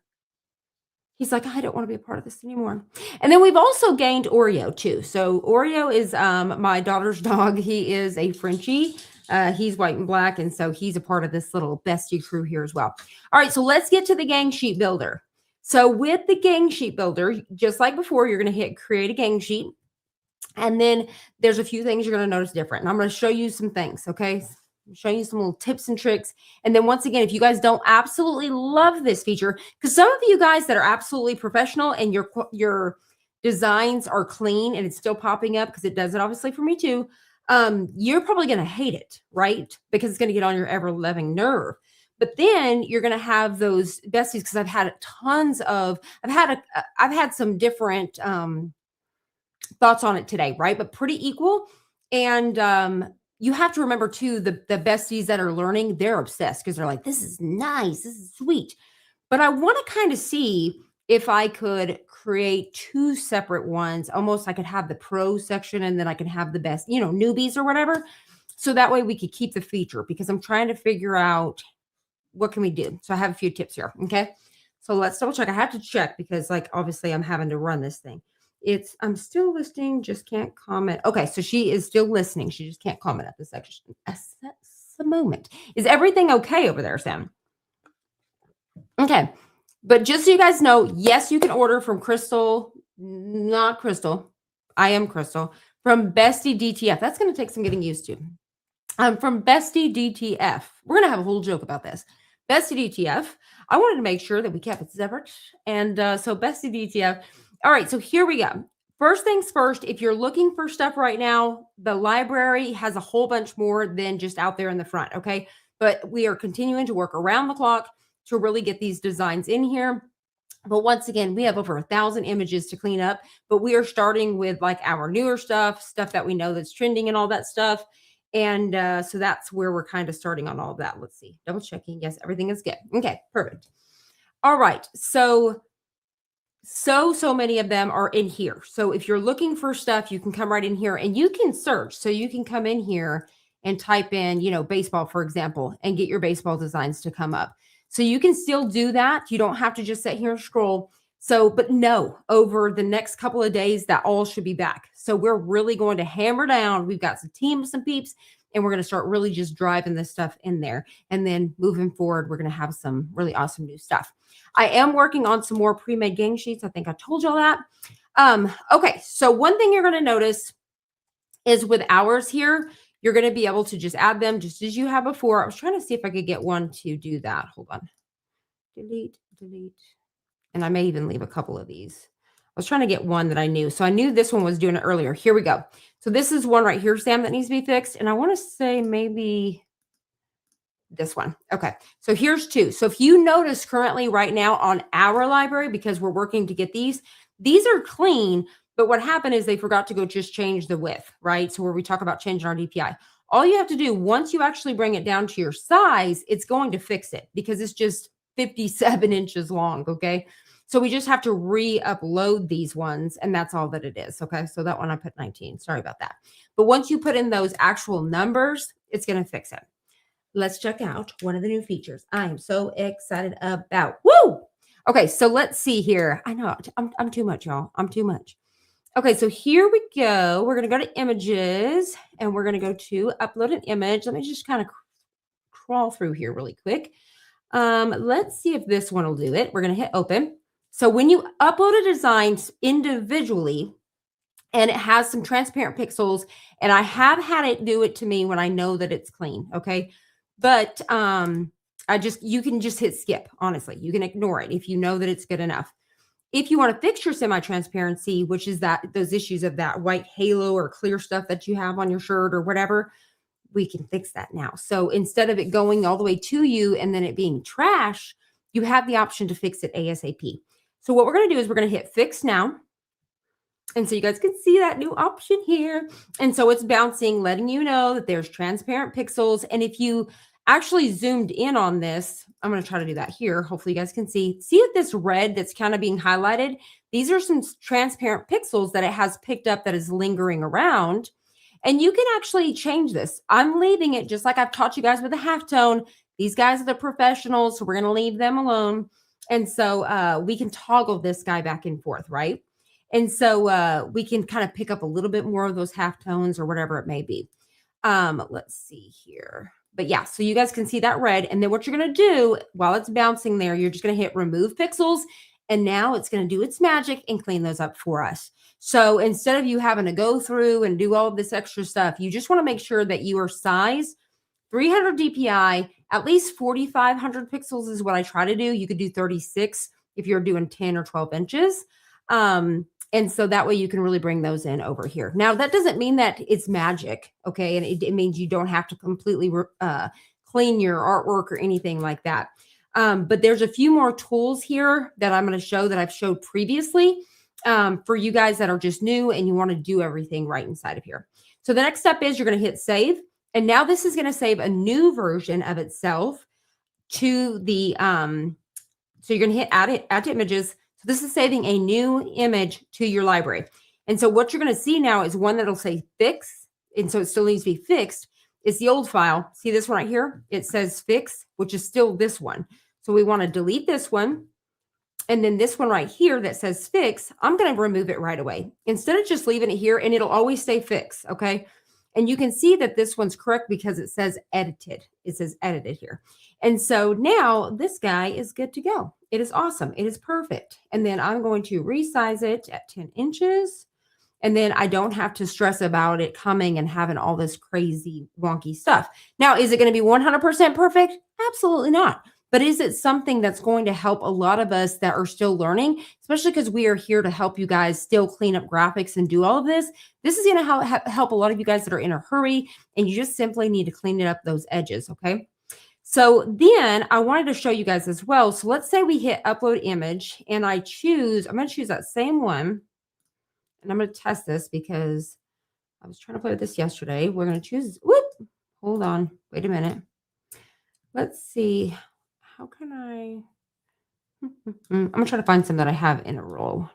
He's like, I don't want to be a part of this anymore. And then we've also gained Oreo too. So Oreo is my daughter's dog. He is a Frenchie. He's white and black. And so he's a part of this little bestie crew here as well. All right, so let's get to the gang sheet builder. So with the gang sheet builder, just like before, you're going to hit create a gang sheet. And then there's a few things you're going to notice different. And I'm going to show you some things, okay? I'm showing you some little tips and tricks. And then once again, if you guys don't absolutely love this feature, because some of you guys that are absolutely professional and your designs are clean and it's still popping up, because it does it obviously for me too, you're probably going to hate it, right? Because it's going to get on your ever-loving nerve. But then you're going to have those besties, because I've had I've had some different thoughts on it today, right? But pretty equal. And you have to remember too, the besties that are learning, they're obsessed because they're like, this is nice, this is sweet. But I want to kind of see if I could create two separate ones. Almost I could have the pro section and then I can have the best, newbies or whatever. So that way we could keep the feature, because I'm trying to figure out what can we do. So I have a few tips here. Okay. So let's double check. I have to check because obviously I'm having to run this thing. I'm still listening, just can't comment. Okay. So she is still listening. She just can't comment at this section. That's the moment. Is everything okay over there, Sam? Okay. But just so you guys know, yes, you can order from not Crystal. I am Crystal, from Bestie DTF. That's going to take some getting used to. From Bestie DTF. We're going to have a whole joke about this. Bestie DTF. I wanted to make sure that we kept it separate. And so Bestie DTF. All right, so here we go. First things first, if you're looking for stuff right now, the library has a whole bunch more than just out there in the front, okay? But we are continuing to work around the clock to really get these designs in here. But once again, we have over 1,000 images to clean up, but we are starting with our newer stuff that we know that's trending and all that stuff. And so that's where we're kind of starting on all of that. Let's see. Double checking. Yes, everything is good. Okay, perfect. All right. So many of them are in here. So if you're looking for stuff, you can come right in here and you can search. So you can come in here and type in, baseball, for example, and get your baseball designs to come up. So you can still do that. You don't have to just sit here and scroll. So, but no, over the next couple of days, that all should be back. So we're really going to hammer down. We've got some teams, some peeps, and we're going to start really just driving this stuff in there. And then moving forward, we're going to have some really awesome new stuff. I am working on some more pre-made gang sheets. I think I told y'all that. Okay, so one thing you're going to notice is with ours here, you're going to be able to just add them just as you have before. I was trying to see if I could get one to do that. Hold on. Delete, delete. And I may even leave a couple of these. I was trying to get one that I knew. So I knew this one was doing it earlier. Here we go. So this is one right here, Sam, that needs to be fixed. And I want to say maybe this one. Okay. So here's two. So if you notice currently right now on our library, because we're working to get these are clean. But what happened is they forgot to go just change the width, right? So where we talk about changing our DPI, all you have to do once you actually bring it down to your size, it's going to fix it because it's just 57 inches long. Okay. So we just have to re-upload these ones, and that's all that it is. Okay. So that one I put 19. Sorry about that. But once you put in those actual numbers, it's going to fix it. Let's check out one of the new features I am so excited about. Woo! Okay, so let's see here. I know I'm too much, y'all. I'm too much. Okay, so here we go. We're going to go to images, and we're going to go to upload an image. Let me just kind of crawl through here really quick. Let's see if this one will do it. We're going to hit open. So when you upload a design individually, and it has some transparent pixels, and I have had it do it to me when I know that it's clean, okay? But you can just hit skip, honestly. You can ignore it if you know that it's good enough. If you want to fix your semi-transparency, which is those issues of that white halo or clear stuff that you have on your shirt or whatever, we can fix that now. So instead of it going all the way to you and then it being trash, you have the option to fix it ASAP. So what we're going to do is we're going to hit fix now. And so you guys can see that new option here. And so it's bouncing, letting you know that there's transparent pixels. And if you actually zoomed in on this, I'm going to try to do that here. Hopefully you guys can see this red that's kind of being highlighted. These are some transparent pixels that it has picked up that is lingering around. And you can actually change this. I'm leaving it just like I've taught you guys with the halftone. These guys are the professionals, so we're going to leave them alone. And so we can toggle this guy back and forth, right? And so we can kind of pick up a little bit more of those halftones or whatever it may be. Let's see here. But yeah, so you guys can see that red. And then what you're going to do while it's bouncing there, you're just going to hit remove pixels. And now it's going to do its magic and clean those up for us. So instead of you having to go through and do all of this extra stuff, you just want to make sure that your size, 300 DPI, at least 4,500 pixels is what I try to do. You could do 36 if you're doing 10 or 12 inches. And so that way you can really bring those in over here. Now, that doesn't mean that it's magic, okay? And it means you don't have to completely clean your artwork or anything like that. But there's a few more tools here that I'm going to show that I've showed previously for you guys that are just new and you want to do everything right inside of here. So the next step is you're going to hit save. And now this is going to save a new version of itself to the, so you're going to hit add to images. So this is saving a new image to your library. And so what you're going to see now is one that'll say fix. And so it still needs to be fixed. It's the old file. See this one right here? It says fix, which is still this one. So we want to delete this one. And then this one right here that says fix, I'm going to remove it right away. Instead of just leaving it here, and it'll always stay fixed, okay? And you can see that this one's correct because it says edited. It says edited here. And so now this guy is good to go. It is awesome. It is perfect. And then I'm going to resize it at 10 inches. And then I don't have to stress about it coming and having all this crazy wonky stuff. Now, is it going to be 100% perfect? Absolutely not. But is it something that's going to help a lot of us that are still learning, especially because we are here to help you guys still clean up graphics and do all of this? This is going to help a lot of you guys that are in a hurry, and you just simply need to clean it up those edges, okay? So then I wanted to show you guys as well. So let's say we hit upload image, and I'm going to choose that same one, and I'm going to test this because I was trying to play with this yesterday. We're going to choose, hold on, wait a minute. Let's see. How can I? I'm going to try to find some that I have in a row.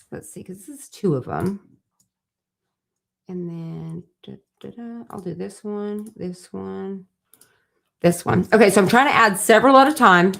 Let's see, because this is two of them. And then I'll do this one, this one, this one. Okay, so I'm trying to add several at a time.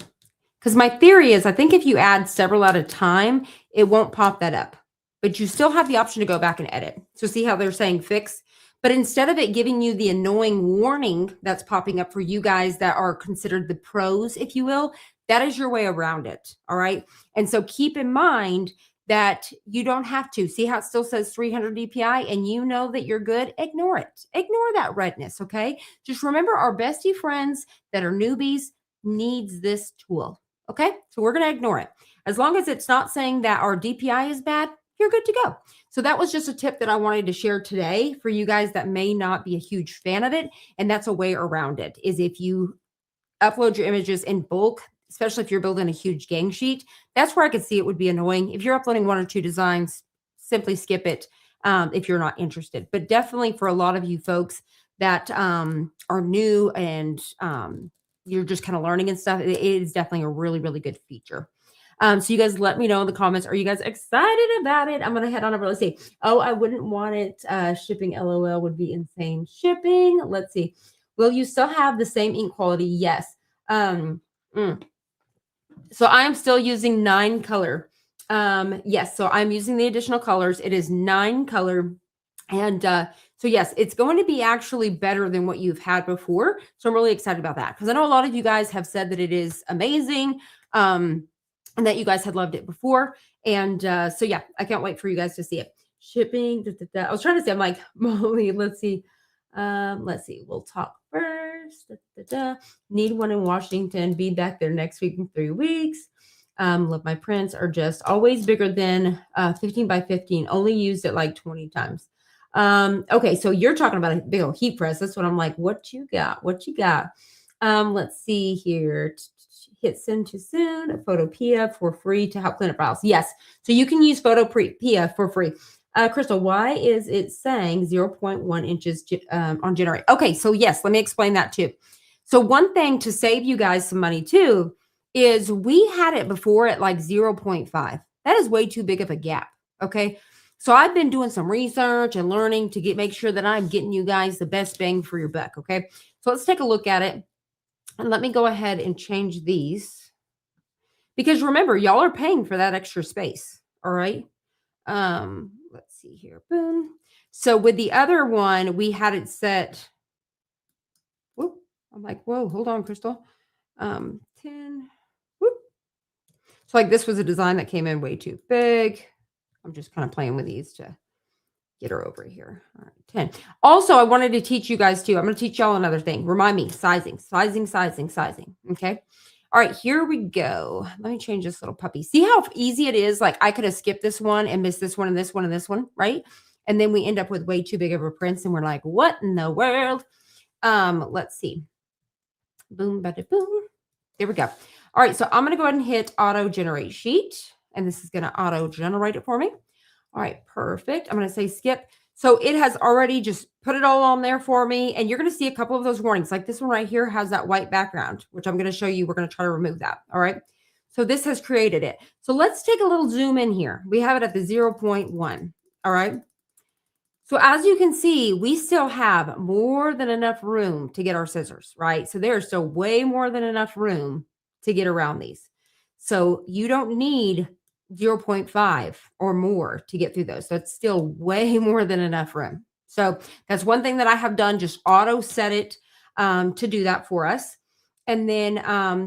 Because my theory is I think if you add several at a time, it won't pop that up. But you still have the option to go back and edit. So see how they're saying fix? But instead of it giving you the annoying warning that's popping up for you guys that are considered the pros, if you will, that is your way around it. All right. And so keep in mind that you don't have to. See how it still says 300 DPI and you know that you're good? Ignore it. Ignore that redness. Okay. Just remember our bestie friends that are newbies needs this tool. Okay. So we're going to ignore it. As long as it's not saying that our DPI is bad, you're good to go. So that was just a tip that I wanted to share today for you guys that may not be a huge fan of it. And that's a way around it is if you upload your images in bulk, especially if you're building a huge gang sheet, that's where I could see it would be annoying. If you're uploading 1 or 2 designs, simply skip it if you're not interested. But definitely for a lot of you folks that are new and you're just kind of learning and stuff, it is definitely a really, really good feature. So you guys let me know in the comments. Are you guys excited about it? I'm going to head on over. Let's see. Oh, I wouldn't want it. Shipping LOL would be insane. Shipping. Let's see. Will you still have the same ink quality? Yes. So I am still using 9 color. Yes. So I'm using the additional colors. It is 9 color. And so yes, it's going to be actually better than what you've had before. So I'm really excited about that because I know a lot of you guys have said that it is amazing. And that you guys had loved it before. And so, yeah, I can't wait for you guys to see it. Shipping. I was trying to say, I'm like, Molly, let's see. We'll talk first. Need one in Washington. Be back there next week in 3 weeks. Look, my prints are just always bigger than 15 by 15. Only used it like 20 times. Okay, so you're talking about a big old heat press. That's what I'm like, what you got? What you got? Let's see here. Hit send too soon. Photopea for free to help clean up files. Yes. So you can use Photopea for free. Crystal, why is it saying 0.1 inches on generate? Okay. So yes, let me explain that too. So one thing to save you guys some money too, is we had it before at like 0.5. That is way too big of a gap. Okay. So I've been doing some research and learning to make sure that I'm getting you guys the best bang for your buck. Okay. So let's take a look at it. And let me go ahead and change these because remember, y'all are paying for that extra space. All right. Let's see here. Boom. So with the other one, we had it set. Whoop. I'm like, whoa, hold on, Crystal. 10. Whoop. So like this was a design that came in way too big. I'm just kind of playing with these to get her over here. All right, 10. Also, I wanted to teach you guys too. I'm going to teach y'all another thing. Remind me, sizing. Okay. All right, here we go. Let me change this little puppy. See how easy it is? Like I could have skipped this one and missed this one and this one and this one, right? And then we end up with way too big of a prints and we're like, what in the world? Let's see. Boom, bada, boom. There we go. All right, so I'm going to go ahead and hit auto generate sheet. And this is going to auto generate it for me. All right, perfect. I'm going to say skip. So it has already just put it all on there for me. And you're going to see a couple of those warnings. Like this one right here has that white background, which I'm going to show you. We're going to try to remove that. All right. So this has created it. So let's take a little zoom in here. We have it at the 0.1. All right. So as you can see, we still have more than enough room to get our scissors, right? So there's still way more than enough room to get around these. So you don't need 0.5 or more to get through those. So it's still way more than enough room. So that's one thing that I have done, just auto set it to do that for us. And then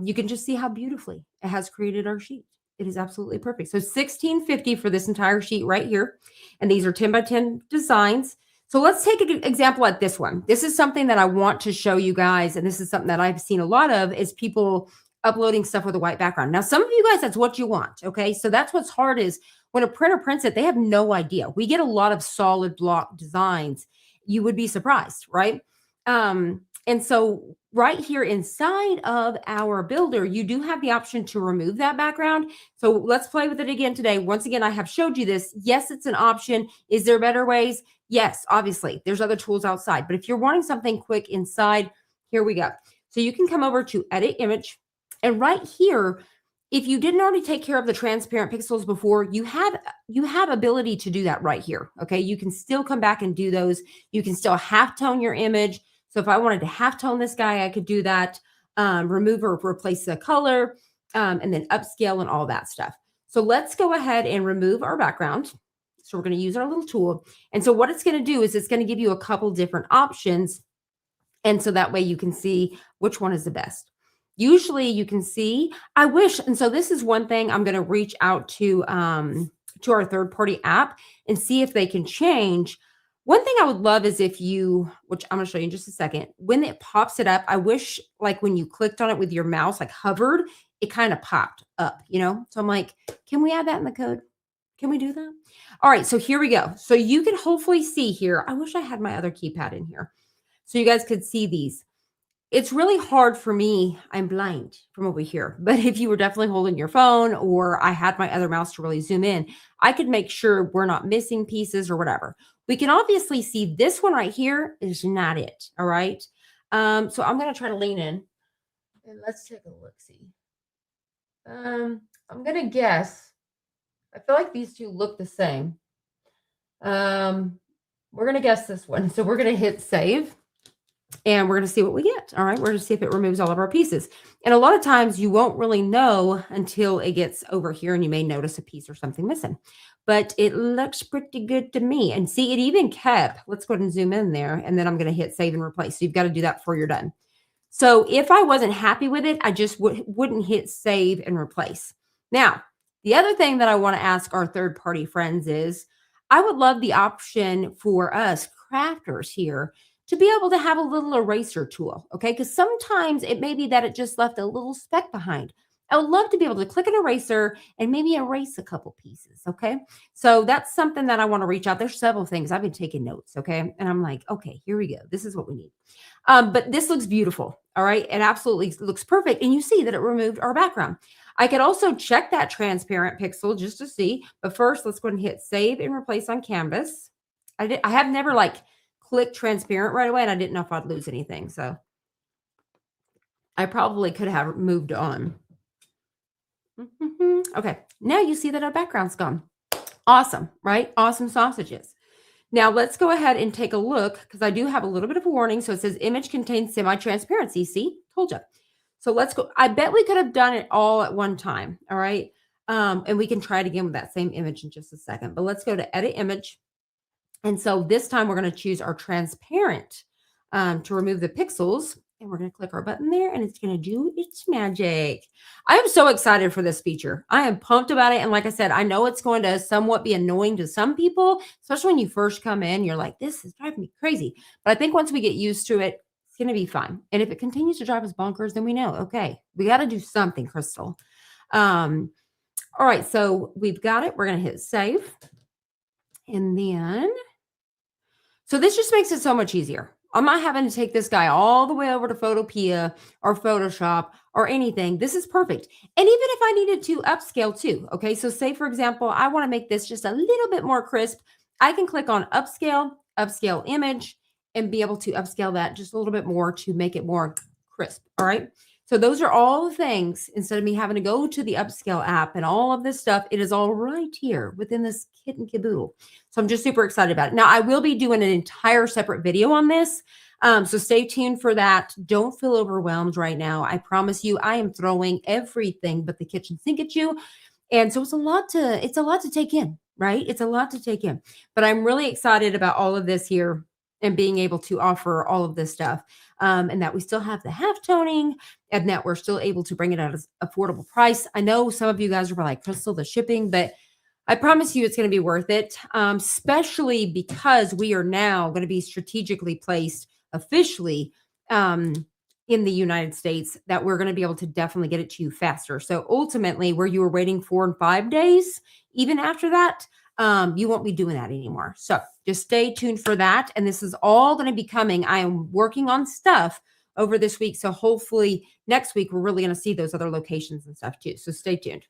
you can just see how beautifully it has created our sheet. It is absolutely perfect. So $16.50 for this entire sheet right here. And these are 10 by 10 designs. So let's take an example like this one. This is something that I want to show you guys. And this is something that I've seen a lot of is people uploading stuff with a white background. Now, some of you guys, that's what you want. Okay. So that's what's hard is when a printer prints it, they have no idea. We get a lot of solid block designs. You would be surprised, right? And so right here inside of our builder, you do have the option to remove that background. So let's play with it again today. Once again, I have showed you this. Yes, it's an option. Is there better ways? Yes, obviously. There's other tools outside. But if you're wanting something quick inside, here we go. So you can come over to Edit Image. And right here, if you didn't already take care of the transparent pixels before, you have ability to do that right here. Okay, you can still come back and do those. You can still halftone your image. So if I wanted to halftone this guy, I could do that. Remove or replace the color. and then upscale and all that stuff. So let's go ahead and remove our background. So we're going to use our little tool. And so what it's going to do is it's going to give you a couple different options. And so that way you can see which one is the best. Usually you can see, I wish, and so this is one thing I'm going to reach out to our third party app and see if they can change. One thing I would love is if you, which I'm going to show you in just a second, when it pops it up, I wish like when you clicked on it with your mouse, like hovered, it kind of popped up, you know? So I'm like, can we add that in the code? Can we do that? All right, so here we go. So you can hopefully see here. I wish I had my other keypad in here so you guys could see these. It's really hard for me. I'm blind from over here. But if you were definitely holding your phone or I had my other mouse to really zoom in, I could make sure we're not missing pieces or whatever. We can obviously see this one right here is not it. All right. So I'm going to try to lean in and let's take a look. See. I'm going to guess. I feel like these two look the same. We're going to guess this one. So we're going to hit save. And we're going to see what we get. All right. We're going to see if it removes all of our pieces. And a lot of times you won't really know until it gets over here and you may notice a piece or something missing. But it looks pretty good to me. And see, it even kept. Let's go ahead and zoom in there. And then I'm going to hit save and replace. So you've got to do that before you're done. So if I wasn't happy with it, I just wouldn't hit save and replace. Now, the other thing that I want to ask our third party friends is I would love the option for us crafters here to be able to have a little eraser tool, okay? Because sometimes it may be that it just left a little speck behind. I would love to be able to click an eraser and maybe erase a couple pieces, okay? So that's something that I want to reach out. There's several things. I've been taking notes, okay? And I'm like, okay, here we go. This is what we need. But this looks beautiful, all right? It absolutely looks perfect. And you see that it removed our background. I could also check that transparent pixel just to see. But first, let's go ahead and hit save and replace on canvas. I have never like click transparent right away and I didn't know if I'd lose anything. So I probably could have moved on. Okay. Now you see that our background's gone. Awesome, right? Awesome sausages. Now let's go ahead and take a look because I do have a little bit of a warning. So it says image contains semi-transparency. See, told you. So let's go. I bet we could have done it all at one time. All right. And we can try it again with that same image in just a second, but let's go to edit image. And so this time we're going to choose our transparent to remove the pixels. And we're going to click our button there and it's going to do its magic. I am so excited for this feature. I am pumped about it. And like I said, I know it's going to somewhat be annoying to some people, especially when you first come in. You're like, this is driving me crazy. But I think once we get used to it, it's going to be fine. And if it continues to drive us bonkers, then we know, okay, we got to do something, Crystal. All right, so we've got it. We're going to hit save. And then... so this just makes it so much easier. I'm not having to take this guy all the way over to Photopea or Photoshop or anything. This is perfect. And even if I needed to upscale too, okay? So say, for example, I want to make this just a little bit more crisp. I can click on upscale, upscale image, and be able to upscale that just a little bit more to make it more crisp, all right? So those are all the things. Instead of me having to go to the upscale app and all of this stuff, it is all right here within this kit and caboodle. So I'm just super excited about it. Now, I will be doing an entire separate video on this. So stay tuned for that. Don't feel overwhelmed right now. I promise you, I am throwing everything but the kitchen sink at you. And so it's a lot to take in, right? It's a lot to take in. But I'm really excited about all of this here and being able to offer all of this stuff. And that we still have the half toning and that we're still able to bring it at an affordable price. I know some of you guys are like, Crystal, the shipping, but I promise you it's going to be worth it, especially because we are now going to be strategically placed officially in the United States that we're going to be able to definitely get it to you faster. So ultimately, where you were waiting 4 and 5 days, even after that, you won't be doing that anymore. So just stay tuned for that. And this is all going to be coming. I am working on stuff over this week. So hopefully next week, we're really going to see those other locations and stuff too. So stay tuned.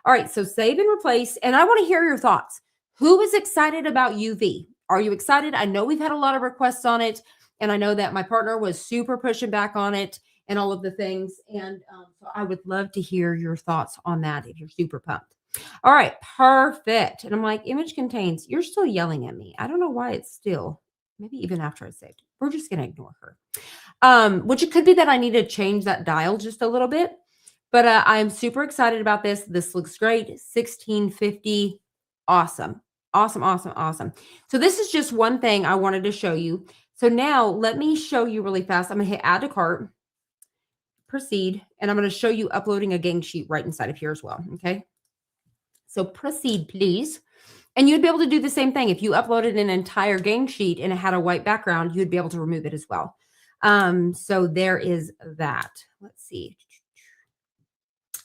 All right. So save and replace. And I want to hear your thoughts. Who is excited about UV? Are you excited? I know we've had a lot of requests on it. And I know that my partner was super pushing back on it and all of the things. And so I would love to hear your thoughts on that if you're super pumped. All right, perfect. And I'm like, image contains, you're still yelling at me. I don't know why it's still, maybe even after I saved it. We're just going to ignore her. Which it could be that I need to change that dial just a little bit. But I'm super excited about this. This looks great. 1650. Awesome. Awesome, awesome, awesome. So this is just one thing I wanted to show you. So now let me show you really fast. I'm going to hit add to cart, proceed, and I'm going to show you uploading a gang sheet right inside of here as well. Okay. So proceed, please. And you'd be able to do the same thing. If you uploaded an entire gang sheet and it had a white background, you'd be able to remove it as well. So there is that. Let's see.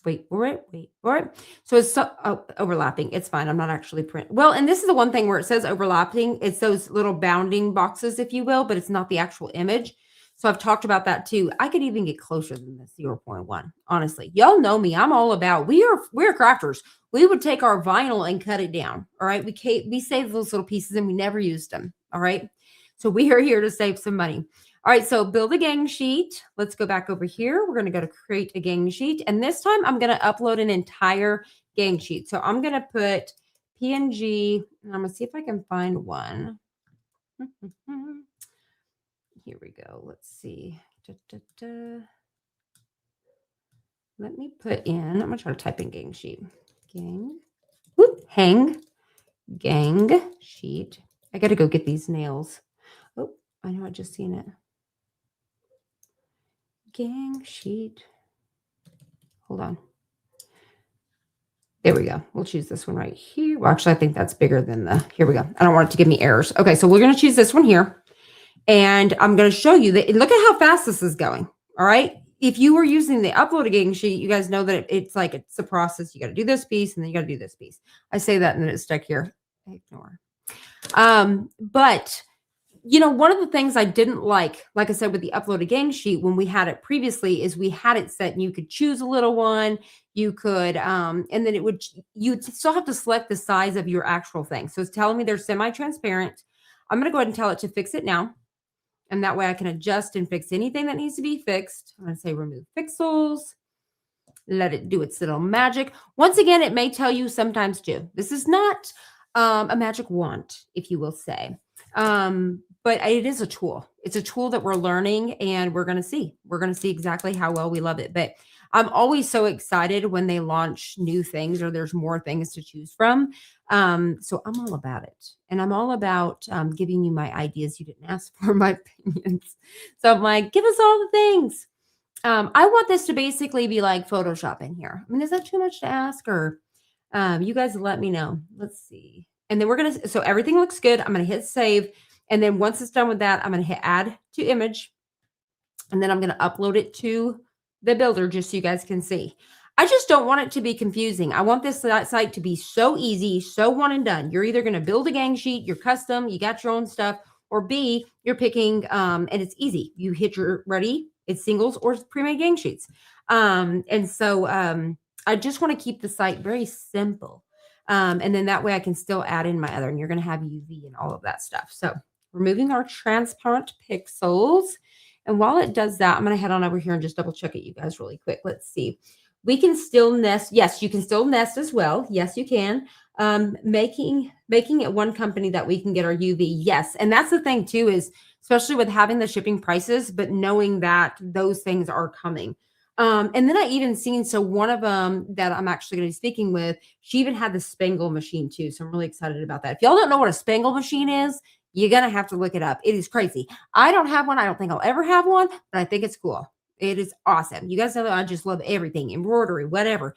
Wait for it. Wait for it. So it's overlapping. It's fine. I'm not actually print. Well, and this is the one thing where it says overlapping. It's those little bounding boxes, if you will, but it's not the actual image. So I've talked about that too. I could even get closer than the 0.1. Honestly, y'all know me. I'm all about, we're crafters. We would take our vinyl and cut it down. All right. We saved those little pieces and we never used them. All right. So we are here to save some money. All right, so build a gang sheet. Let's go back over here. We're going to go to create a gang sheet. And this time I'm going to upload an entire gang sheet. So I'm going to put PNG, and I'm going to see if I can find one. Here we go. Let's see. Let me put in, I'm going to try to type in gang sheet. Gang, gang sheet. I got to go get these nails. Oh, I know I just seen it. Gang sheet. Hold on. There we go. We'll choose this one right here. Well, actually, I think that's bigger than here we go. I don't want it to give me errors. Okay, so we're going to choose this one here. And I'm going to show you that. Look at how fast this is going. All right. If you were using the upload a gang sheet, you guys know that it's a process. You got to do this piece and then you got to do this piece. I say that and then it's stuck here. Ignore. But one of the things I didn't like I said, with the upload a gang sheet when we had it previously, is we had it set and you could choose a little one. You could, and then you'd still have to select the size of your actual thing. So it's telling me they're semi-transparent. I'm going to go ahead and tell it to fix it now. And that way I can adjust and fix anything that needs to be fixed. I'm going to say remove pixels. Let it do its little magic. Once again, it may tell you sometimes too. This is not a magic wand, if you will say. But it is a tool. It's a tool that we're learning and we're going to see. We're going to see exactly how well we love it. But I'm always so excited when they launch new things or there's more things to choose from. So I'm all about it. And I'm all about giving you my ideas. You didn't ask for my opinions. So I'm like, give us all the things. I want this to basically be like Photoshop in here. I mean, is that too much to ask? Or you guys let me know. Let's see. And then so everything looks good. I'm going to hit save. And then once it's done with that, I'm going to hit add to image. And then I'm going to upload it to the builder just so you guys can see. I just don't want it to be confusing. I want this site to be so easy, so one and done. You're either going to build a gang sheet, you're custom, you got your own stuff, or B, you're picking, and it's easy. You hit your ready, it's singles or pre-made gang sheets. And so I just want to keep the site very simple. And then that way I can still add in my other, and you're going to have UV and all of that stuff. So removing our transparent pixels. And while it does that, I'm going to head on over here and just double check it, you guys, really quick. Let's see. We can still nest. Yes, you can still nest as well. Yes, you can. Making it one company that we can get our UV. Yes. And that's the thing too, is especially with having the shipping prices, but knowing that those things are coming. And then I even seen, so one of them that I'm actually going to be speaking with, she even had the Spangle machine too. So I'm really excited about that. If y'all don't know what a Spangle machine is, you're going to have to look it up. It is crazy. I don't have one. I don't think I'll ever have one, but I think it's cool. It is awesome. You guys know that I just love everything, embroidery, whatever.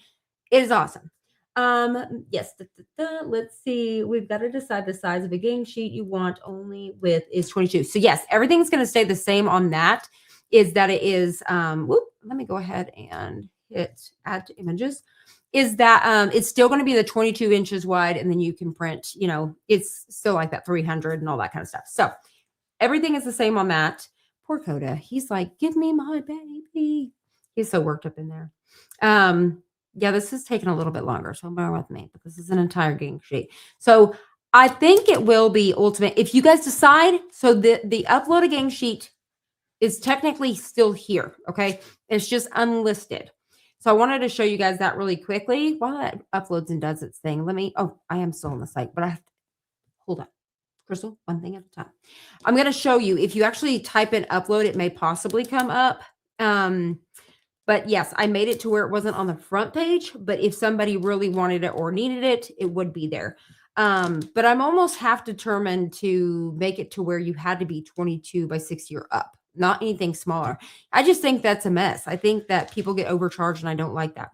It is awesome. Yes. Let's see. We've got to decide the size of a gang sheet you want. Only width is 22. So yes, everything's going to stay the same on that. Is that it is, let me go ahead and hit add to images. Is that it's still going to be the 22 inches wide, and then you can print, it's still like that 300 and all that kind of stuff. So everything is the same on that. Poor Coda. He's like, give me my baby. He's so worked up in there. Yeah, this is taking a little bit longer, so bear with me, but this is an entire gang sheet. So I think it will be ultimate. If you guys decide, so the upload a gang sheet is technically still here, okay? It's just unlisted. So I wanted to show you guys that really quickly while that uploads and does its thing. I am still on the site, but I have to, hold on. Crystal, one thing at a time. I'm going to show you, if you actually type in upload, it may possibly come up. But yes, I made it to where it wasn't on the front page, but if somebody really wanted it or needed it, it would be there. But I'm almost half determined to make it to where you had to be 22 by 60 or up, not anything smaller. I just think that's a mess. I think that people get overcharged and I don't like that.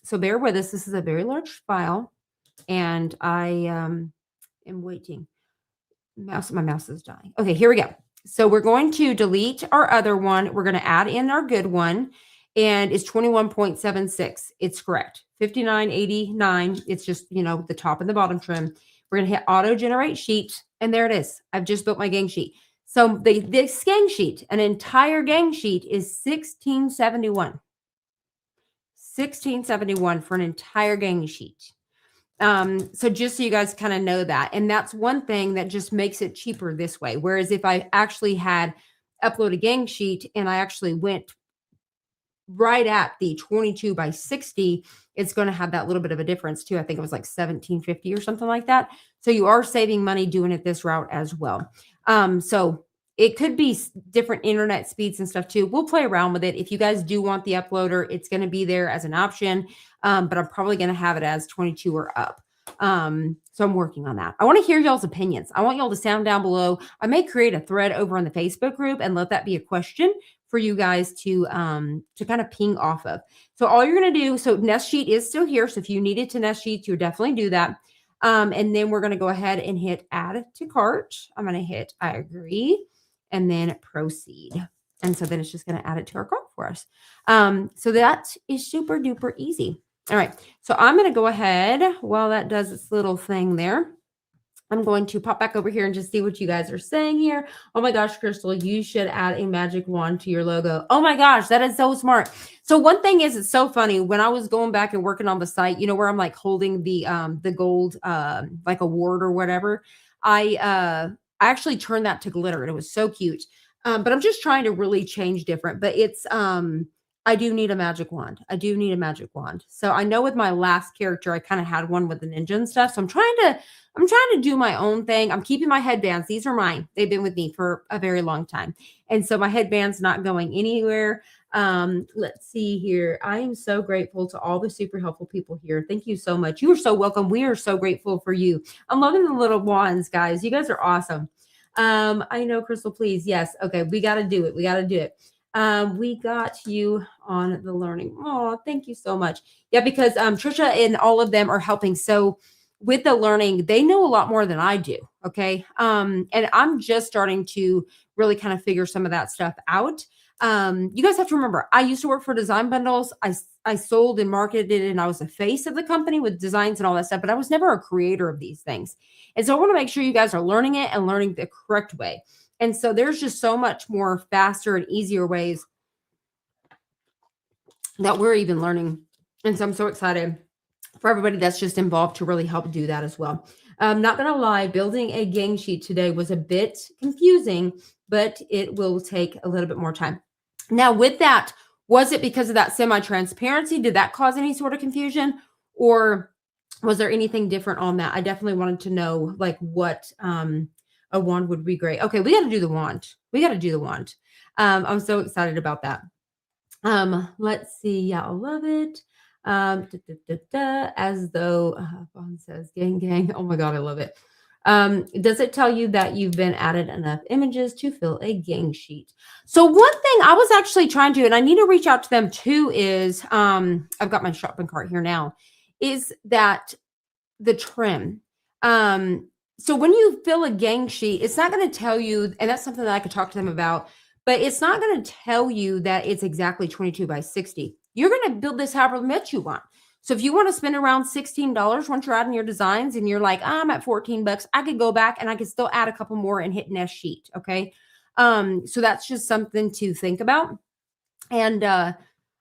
So bear with us. This is a very large file and I am waiting. My mouse is dying. Okay, here we go. So we're going to delete our other one. We're going to add in our good one, and it's 21.76. It's correct. 59.89. It's just, the top and the bottom trim. We're going to hit auto generate sheet, and there it is. I've just built my gang sheet. So this gang sheet, an entire gang sheet is 1671. 1671 for an entire gang sheet. So just so you guys kind of know that, and that's one thing that just makes it cheaper this way. Whereas if I actually had upload a gang sheet and I actually went right at the 22 by 60, it's going to have that little bit of a difference too. I think it was like 1750 or something like that. So you are saving money doing it this route as well. So it could be different internet speeds and stuff too. We'll play around with it. If you guys do want the uploader, it's going to be there as an option. But I'm probably going to have it as 22 or up. So I'm working on that. I want to hear y'all's opinions. I want y'all to sound down below. I may create a thread over on the Facebook group and let that be a question for you guys to kind of ping off of. So all you're going to do, so Nest Sheet is still here. So if you needed to Nest Sheets, you would definitely do that. And then we're going to go ahead and hit add to cart. I'm going to hit I agree and then proceed. And so then it's just going to add it to our cart for us. So that is super duper easy. All right. So I'm going to go ahead while that does its little thing there. I'm going to pop back over here and just see what you guys are saying here. Oh my gosh, Crystal, you should add a magic wand to your logo. Oh my gosh, that is so smart. So one thing is, it's so funny. When I was going back and working on the site, where I'm like holding the gold like award or whatever, I actually turned that to glitter and it was so cute. But I'm just trying to really change different. But it's I do need a magic wand. I do need a magic wand. So I know with my last character, I kind of had one with the ninja and stuff. So I'm trying to do my own thing. I'm keeping my headbands. These are mine. They've been with me for a very long time. And so my headband's not going anywhere. Let's see here. I am so grateful to all the super helpful people here. Thank you so much. You are so welcome. We are so grateful for you. I'm loving the little wands, guys. You guys are awesome. I know, Crystal, please. Yes. Okay. We got to do it. We got to do it. We got you on the learning. Oh, thank you so much. Yeah, because Trisha and all of them are helping. So with the learning, they know a lot more than I do. Okay. And I'm just starting to really kind of figure some of that stuff out. You guys have to remember, I used to work for Design Bundles. I sold and marketed it, and I was the face of the company with designs and all that stuff, but I was never a creator of these things. And so I want to make sure you guys are learning it and learning the correct way. And so there's just so much more faster and easier ways that we're even learning. And so I'm so excited for everybody that's just involved to really help do that as well. I'm not going to lie, building a gang sheet today was a bit confusing, but it will take a little bit more time. Now with that, was it because of that semi-transparency? Did that cause any sort of confusion? Or was there anything different on that? I definitely wanted to know like what a wand would be great. Okay, we got to do the wand. We got to do the wand. I'm so excited about that. Let's see. Yeah, I love it. As though Vaughn says, gang, gang. Oh my God, I love it. Does it tell you that you've been added enough images to fill a gang sheet? So one thing I was actually trying to, and I need to reach out to them too, is I've got my shopping cart here now, is that the trim. So when you fill a gang sheet, it's not going to tell you, and that's something that I could talk to them about, but it's not going to tell you that it's exactly 22 by 60. You're going to build this however much you want. So if you want to spend around $16 once you're adding your designs and you're like, I'm at 14 bucks, I could go back and I could still add a couple more and hit Nest Sheet. Okay. So that's just something to think about. And I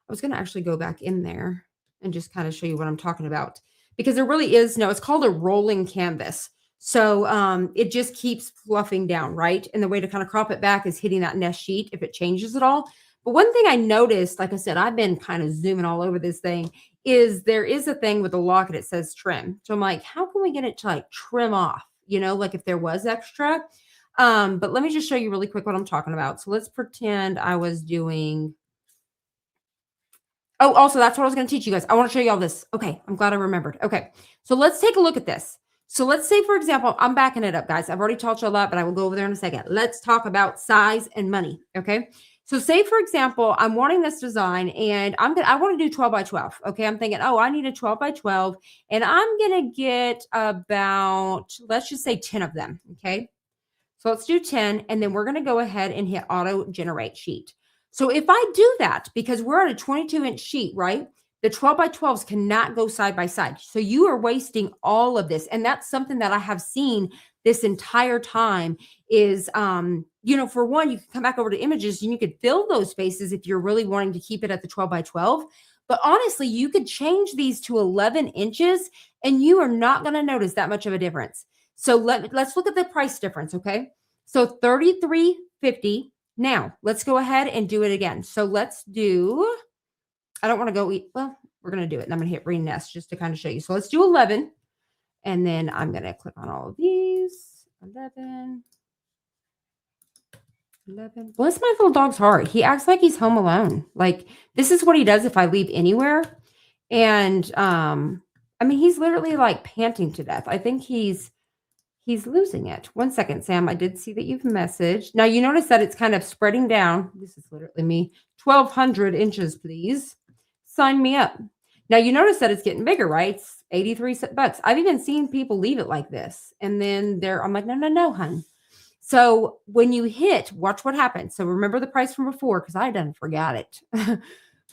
was going to actually go back in there and just kind of show you what I'm talking about, because there really is it's called a rolling canvas. So it just keeps fluffing down, right? And the way to kind of crop it back is hitting that Nest Sheet if it changes at all. But one thing I noticed, like I said, I've been kind of zooming all over this thing, is there is a thing with the lock and it says trim. So I'm like, how can we get it to like trim off? Like if there was extra. But let me just show you really quick what I'm talking about. So let's pretend I was doing Oh, also, that's what I was going to teach you guys. I want to show you all this. Okay, I'm glad I remembered. Okay, so let's take a look at this. So let's say, for example, I'm backing it up, guys. I've already taught you a lot, but I will go over there in a second. Let's talk about size and money. Okay. So say, for example, I'm wanting this design and I want to do 12 by 12. Okay. I'm thinking, oh, I need a 12 by 12 and I'm going to get about, let's just say 10 of them. Okay. So let's do 10, and then we're going to go ahead and hit auto generate sheet. So if I do that, because we're on a 22-inch sheet, right? The 12 by 12s cannot go side by side. So you are wasting all of this. And that's something that I have seen this entire time is, for one, you can come back over to images and you could fill those spaces if you're really wanting to keep it at the 12 by 12. But honestly, you could change these to 11 inches and you are not going to notice that much of a difference. So let's look at the price difference, okay? So $33.50. Now, let's go ahead and do it again. So let's do, I don't want to go eat, well, we're going to do it. And I'm going to hit renest just to kind of show you. So let's do 11. And then I'm going to click on all of these. 11. Bless my little dog's heart. He acts like he's home alone. Like, this is what he does if I leave anywhere. And, he's literally like panting to death. I think he's losing it. 1 second, Sam. I did see that you've messaged. Now you notice that it's kind of spreading down. This is literally me. 1,200 inches, please. Sign me up. Now you notice that it's getting bigger, right? It's 83 bucks. I've even seen people leave it like this. And then I'm like, no, hun. So when you hit, watch what happens. So remember the price from before, because I done forgot it.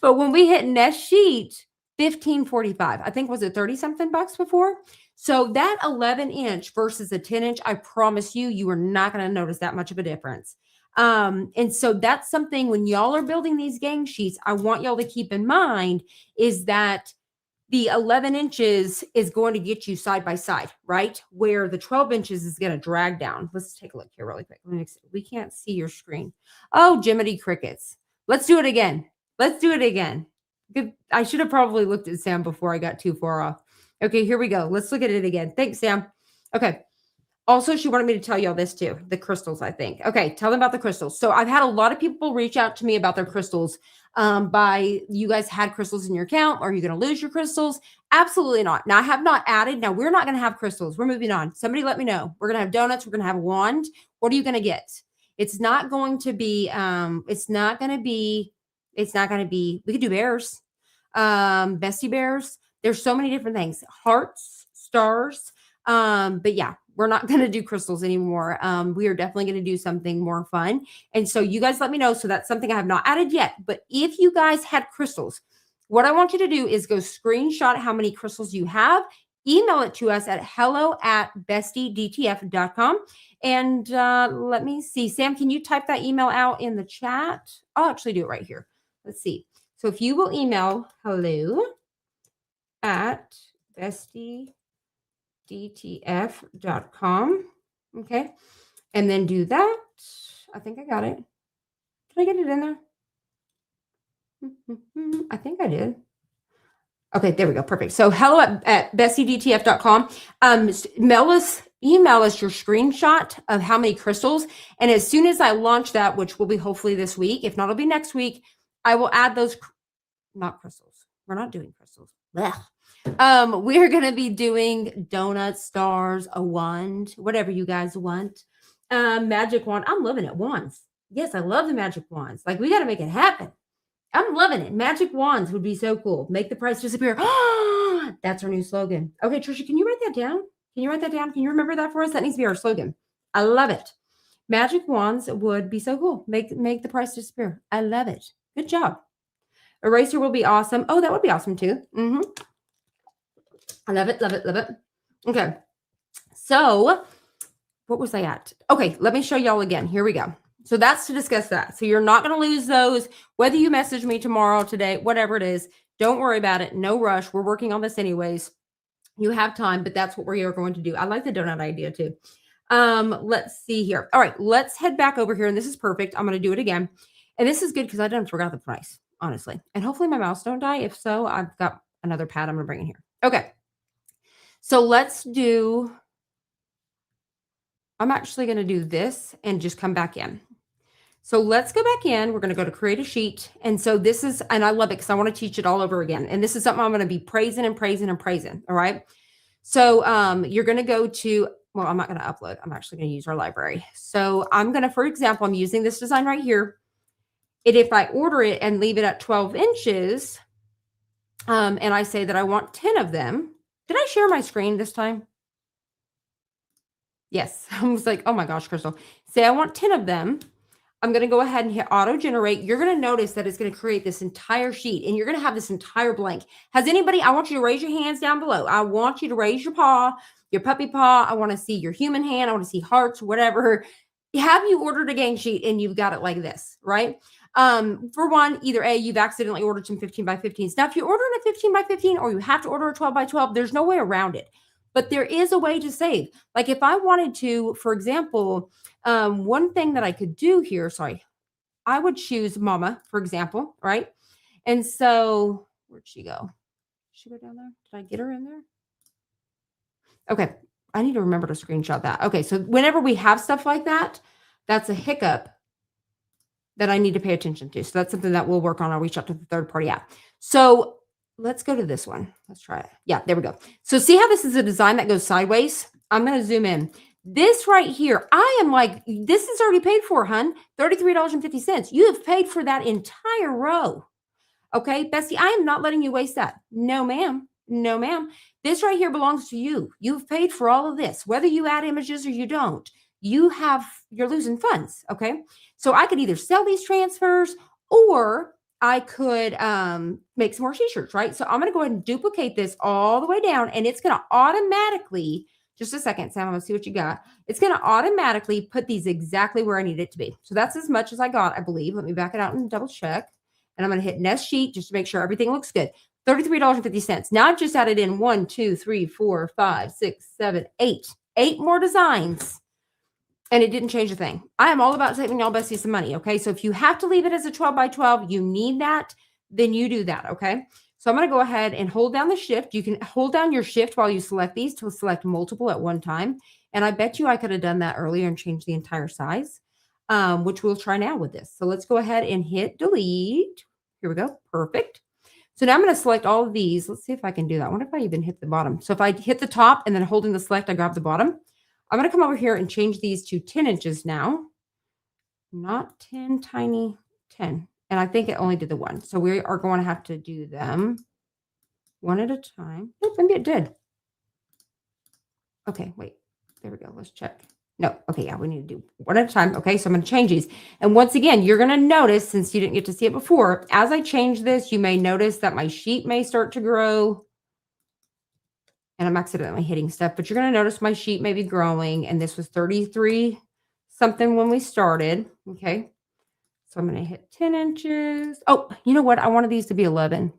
But when we hit nest sheet, $15.45. I think, was it 30 something bucks before? So that 11-inch versus a 10-inch, I promise you are not going to notice that much of a difference. And so that's something when y'all are building these gang sheets, I want y'all to keep in mind is that the 11 inches is going to get you side by side, right? Where the 12 inches is going to drag down. Let's take a look here really quick. We can't see your screen. Oh, Jiminy Crickets. Let's do it again. I should have probably looked at Sam before I got too far off. Okay, here we go. Let's look at it again. Thanks, Sam. Okay. Also, she wanted me to tell you all this too. The crystals, I think. Okay, tell them about the crystals. So I've had a lot of people reach out to me about their crystals. You guys had crystals in your account. Are you going to lose your crystals? Absolutely not. Now, I have not added. Now, we're not going to have crystals. We're moving on. Somebody let me know. We're going to have donuts. We're going to have a wand. What are you going to get? It's not going to be, we could do bears, bestie bears. There's so many different things. Hearts, stars. But yeah, we're not going to do crystals anymore. We are definitely going to do something more fun. And so you guys let me know. So that's something I have not added yet. But if you guys had crystals, what I want you to do is go screenshot how many crystals you have, email it to us at hello@bestiedtf.com. And let me see. Sam, can you type that email out in the chat? I'll actually do it right here. Let's see. So if you will email hello@bestiedtf.com. Okay. And then do that. I think I got it. Did I get it in there? I think I did. Okay, there we go. Perfect. So hello at besties.com. Email us your screenshot of how many crystals. And as soon as I launch that, which will be hopefully this week, if not, it'll be next week, I will add those, not crystals. We're not doing crystals. Blech. We're going to be doing donuts, stars, a wand, whatever you guys want. Magic wand. I'm loving it. Wands. Yes, I love the magic wands. Like, we got to make it happen. I'm loving it. Magic wands would be so cool. Make the price disappear. That's our new slogan. Okay, Trisha, can you write that down? Can you remember that for us? That needs to be our slogan. I love it. Magic wands would be so cool. Make the price disappear. I love it. Good job. Eraser will be awesome. Oh, that would be awesome too. I love it. Okay. So what was I at? Okay, let me show y'all again. Here we go. So that's to discuss that. So you're not going to lose those, whether you message me tomorrow, today, whatever it is. Don't worry about it. No rush. We're working on this anyways. You have time, but that's what we are going to do. I like the donut idea too. Let's see here. All right, let's head back over here. And this is perfect. I'm going to do it again. And this is good because I done forgot the price, honestly. And hopefully my mouse don't die. If so, I've got another pad I'm going to bring in here. Okay. So let's do, I'm actually going to do this and just come back in. So let's go back in. We're going to go to create a sheet. And so this is, and I love it because I want to teach it all over again. And this is something I'm going to be praising and praising and praising. All right. So you're going to go to, well, I'm not going to upload. I'm actually going to use our library. So I'm going to, for example, I'm using this design right here. And if I order it and leave it at 12 inches, and I say that I want 10 of them. Did I share my screen this time? Yes. I was like, oh my gosh, Crystal. Say I want 10 of them. I'm going to go ahead and hit auto generate. You're going to notice that it's going to create this entire sheet and you're going to have this entire blank. Has anybody, I want you to raise your hands down below. I want you to raise your paw, your puppy paw. I want to see your human hand. I want to see hearts, whatever. Have you ordered a game sheet and you've got it like this, right? For one, either A, you've accidentally ordered some 15 by 15s. Now, if you're ordering a 15 by 15 or you have to order a 12 by 12, there's no way around it. But there is a way to save. Like if I wanted to, for example, one thing that I could do here, sorry, I would choose Mama, for example, right? And so where'd she go? Did she go down there? Did I get her in there? Okay. I need to remember to screenshot that. Okay. So whenever we have stuff like that, that's a hiccup that I need to pay attention to. So that's something that we'll work on. I'll reach out to the third party app. So let's go to this one. Let's try it. Yeah, there we go. So see how this is a design that goes sideways? I'm going to zoom in. This right here, I am like, this is already paid for, hun. $33.50. You have paid for that entire row. Okay, Bestie, I am not letting you waste that. No, ma'am. No, ma'am. This right here belongs to you. You've paid for all of this, whether you add images or you don't. You're losing funds. Okay. So I could either sell these transfers or I could make some more t-shirts, right? So I'm going to go ahead and duplicate this all the way down and it's going to automatically, just a second, Sam, I'm going to see what you got. It's going to automatically put these exactly where I need it to be. So that's as much as I got, I believe. Let me back it out and double check. And I'm going to hit nest sheet just to make sure everything looks good. $33.50. Now I've just added in 1, 2, 3, 4, 5, 6, 7, 8. 8 more designs. And it didn't change a thing. I am all about saving y'all besties some money. Okay. So if you have to leave it as a 12 by 12, you need that, then you do that. Okay. So I'm going to go ahead and hold down the shift. You can hold down your shift while you select these to select multiple at one time. And I bet you I could have done that earlier and changed the entire size, which we'll try now with this. So let's go ahead and hit delete. Here we go. Perfect. So now I'm going to select all of these. Let's see if I can do that. I wonder if I even hit the bottom. So if I hit the top and then holding the select, I grab the bottom. I'm going to come over here and change these to 10 inches now. Not 10, tiny 10. And I think it only did the one. So we are going to have to do them one at a time. Oh, maybe it did. Okay, wait. There we go. Let's check. No. Okay, yeah, we need to do one at a time. Okay, so I'm going to change these. And once again, you're going to notice, since you didn't get to see it before, as I change this, you may notice that my sheet may start to grow. And I'm accidentally hitting stuff, but you're going to notice my sheet may be growing. And this was 33 something when we started. Okay. So I'm going to hit 10 inches. Oh, you know what? I wanted these to be 11.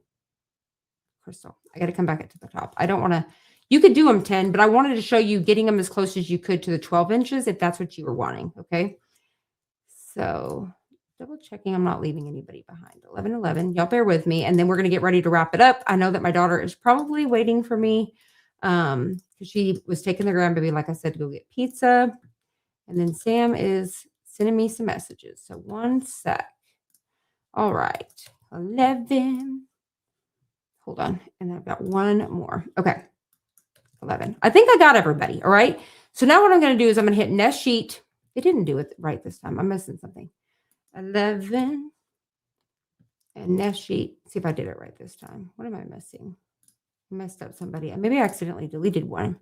Crystal, I got to come back to the top. I don't want to, you could do them 10, but I wanted to show you getting them as close as you could to the 12 inches if that's what you were wanting. Okay. So double checking. I'm not leaving anybody behind. 11, 11. Y'all bear with me. And then we're going to get ready to wrap it up. I know that my daughter is probably waiting for me. Because she was taking the grandbaby, like I said, to go get pizza. And then Sam is sending me some messages. So one sec. All right. 11. Hold on. And I've got one more. Okay. 11. I think I got everybody. All right. So now what I'm going to do is I'm going to hit nest sheet. It didn't do it right this time. I'm missing something. 11. And nest sheet. See if I did it right this time. What am I missing? Messed up somebody. Maybe I accidentally deleted one.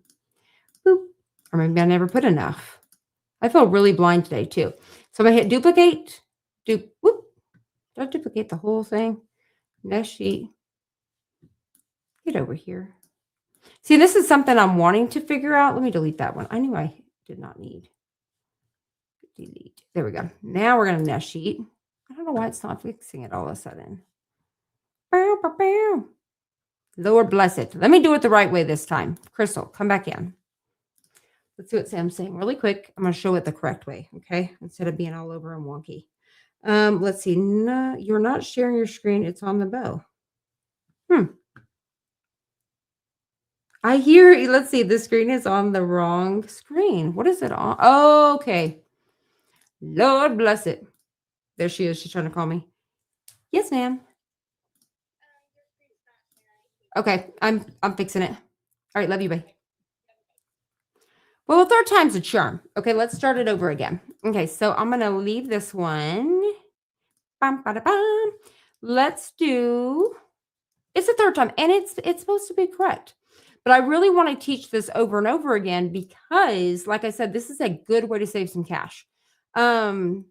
Boop. Or maybe I never put enough. I feel really blind today too. So I'm going to hit duplicate. Whoop. Did I duplicate the whole thing? Nest sheet. Get over here. See, this is something I'm wanting to figure out. Let me delete that one. I knew I did not need. Delete. There we go. Now we're going to nest sheet. I don't know why it's not fixing it all of a sudden. Bow, bow, bow. Lord bless it. Let me do it the right way this time. Crystal, come back in. Let's see what Sam's saying really quick. I'm going to show it the correct way, okay? Instead of being all over and wonky. Let's see. No, you're not sharing your screen. It's on the bow. I hear, let's see. The screen is on the wrong screen. What is it on? Oh, okay. Lord bless it. There she is. She's trying to call me. Yes, ma'am. Okay, I'm fixing it. All right, love you, bye. Well, the third time's a charm. Okay, let's start it over again. Okay, so I'm gonna leave this one. Bum, bada, bum. Let's do. It's the third time, and it's supposed to be correct. But I really want to teach this over and over again because, like I said, this is a good way to save some cash. Let's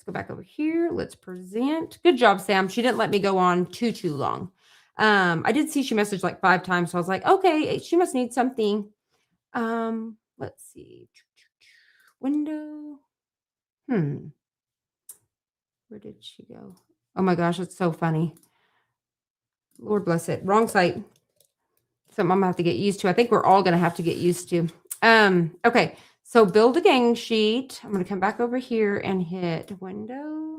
go back over here. Let's present. Good job, Sam. She didn't let me go on too long. I did see she messaged like 5 times, so I was like, okay, she must need something. Let's see. Window. Where did she go? Oh my gosh, it's so funny. Lord bless it. Wrong site. Something I'm gonna have to get used to. I think we're all gonna have to get used to. Okay. So build a gang sheet. I'm gonna come back over here and hit Window,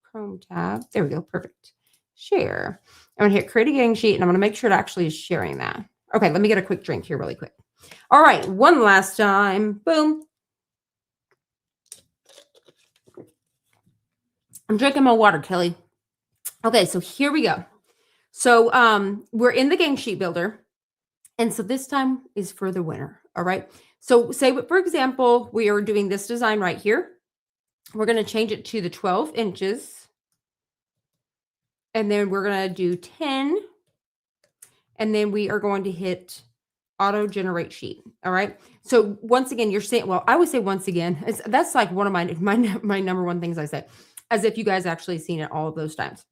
Chrome tab. There we go. Perfect. Share. I'm gonna hit Create a gang sheet, and I'm gonna make sure it actually is sharing that. Okay, let me get a quick drink here really quick. All right, one last time. Boom. I'm drinking my water, Kelly. Okay, so here we go. So we're in the gang sheet builder. And so this time is for the winner. All right. So say, for example, we are doing this design right here. We're going to change it to the 12 inches. And then we're going to do 10. And then we are going to hit auto generate sheet. All right. So once again, you're saying, well, I would say once again, that's like one of my number one things I say, as if you guys actually seen it all of those times.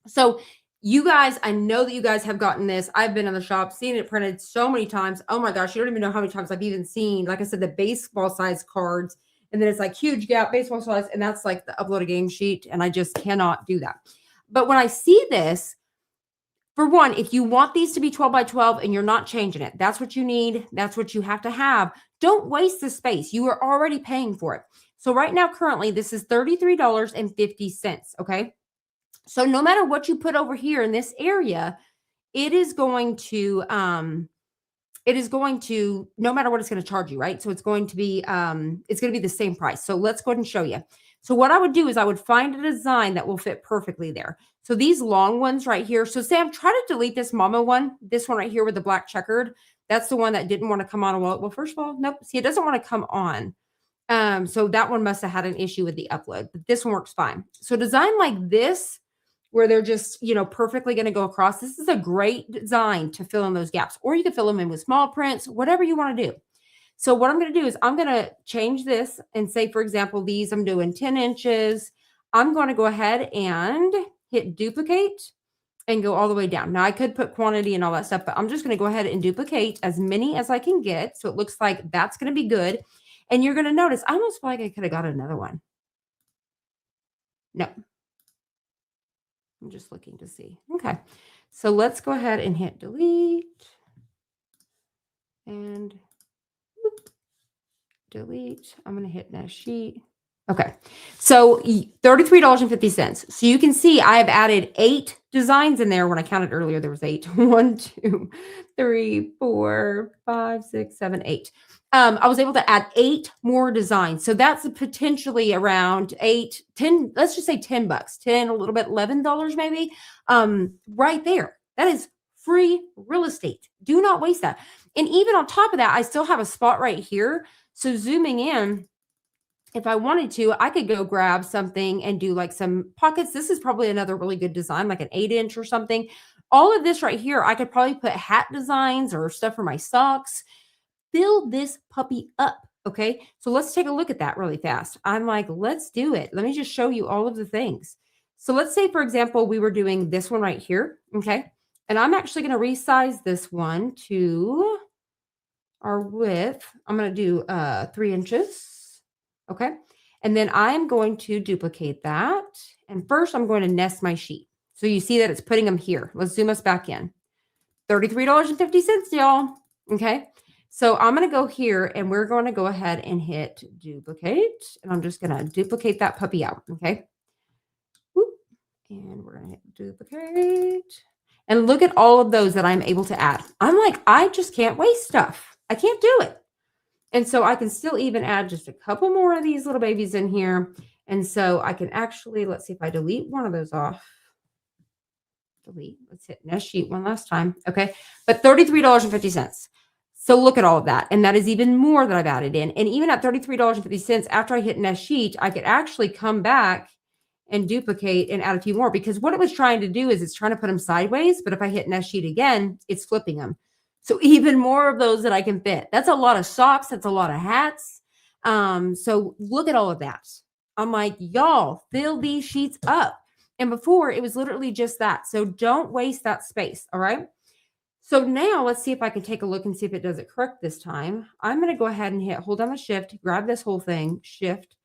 So you guys, I know that you guys have gotten this. I've been in the shop, seen it printed so many times. Oh my gosh, you don't even know how many times I've even seen, like I said, the baseball size cards. And then it's like huge gap, baseball size. And that's like the upload a game sheet. And I just cannot do that. But when I see this, for one, if you want these to be 12 by 12 and you're not changing it, that's what you need. That's what you have to have. Don't waste the space. You are already paying for it. So right now, currently, this is $33.50. Okay. So no matter what you put over here in this area, it is going to, no matter what it's going to charge you, right? So it's going to be the same price. So let's go ahead and show you. So what I would do is I would find a design that will fit perfectly there. So these long ones right here. So Sam, try to delete this mama one, this one right here with the black checkered. That's the one that didn't want to come on. Well, first of all, nope. See, it doesn't want to come on. So that one must have had an issue with the upload, but this one works fine. So design like this, where they're just, perfectly going to go across. This is a great design to fill in those gaps, or you can fill them in with small prints, whatever you want to do. So what I'm going to do is I'm going to change this and say, for example, these I'm doing 10 inches. I'm going to go ahead and hit duplicate and go all the way down. Now I could put quantity and all that stuff, but I'm just going to go ahead and duplicate as many as I can get. So it looks like that's going to be good. And you're going to notice, I almost feel like I could have got another one. No. I'm just looking to see. Okay. So let's go ahead and hit delete. And delete. I'm going to hit next sheet. Okay. So $33.50. So you can see I have added 8 designs in there. When I counted earlier, there was 8. 1, 2, 3, 4, 5, 6, 7, 8. I was able to add 8 more designs. So that's potentially around 8, 10, let's just say $10, 10, a little bit, $11 maybe. Right there. That is free real estate. Do not waste that. And even on top of that, I still have a spot right here. So zooming in, if I wanted to, I could go grab something and do like some pockets. This is probably another really good design, like an 8-inch or something. All of this right here, I could probably put hat designs or stuff for my socks. Build this puppy up. Okay. So let's take a look at that really fast. I'm like, let's do it. Let me just show you all of the things. So let's say, for example, we were doing this one right here. Okay. And I'm actually going to resize this one to our width. I'm going to do 3 inches. Okay. And then I'm going to duplicate that. And first I'm going to nest my sheet. So you see that it's putting them here. Let's zoom us back in. $33.50, y'all. Okay. So I'm going to go here and we're going to go ahead and hit duplicate. And I'm just going to duplicate that puppy out. Okay. Whoop. And we're going to hit duplicate. And look at all of those that I'm able to add. I'm like, I just can't waste stuff. I can't do it. And so I can still even add just a couple more of these little babies in here. And so I can actually, let's see if I delete one of those off. Delete. Let's hit next sheet one last time. Okay. But $33.50. So look at all of that. And that is even more that I've added in. And even at $33.50, after I hit next sheet, I could actually come back and duplicate and add a few more, because what it was trying to do is it's trying to put them sideways. But if I hit next sheet again, it's flipping them. So even more of those that I can fit. That's a lot of socks. That's a lot of hats. So look at all of that. I'm like, y'all, fill these sheets up. And before, it was literally just that. So don't waste that space, all right? So now let's see if I can take a look and see if it does it correct this time. I'm going to go ahead and hold down the shift, grab this whole thing, shift,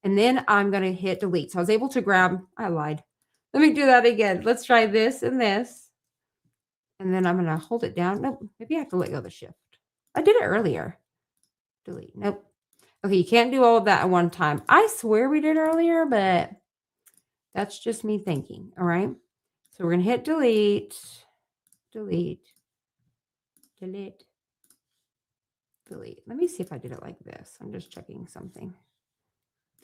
and then I'm going to hit delete. So I was able to grab, I lied. Let me do that again. Let's try this and this. And then I'm going to hold it down. Nope, maybe I have to let go of the shift. I did it earlier. Delete. Nope. Okay, you can't do all of that at one time. I swear we did earlier, but that's just me thinking, all right? So we're going to hit delete, delete, delete, delete. Let me see if I did it like this. I'm just checking something.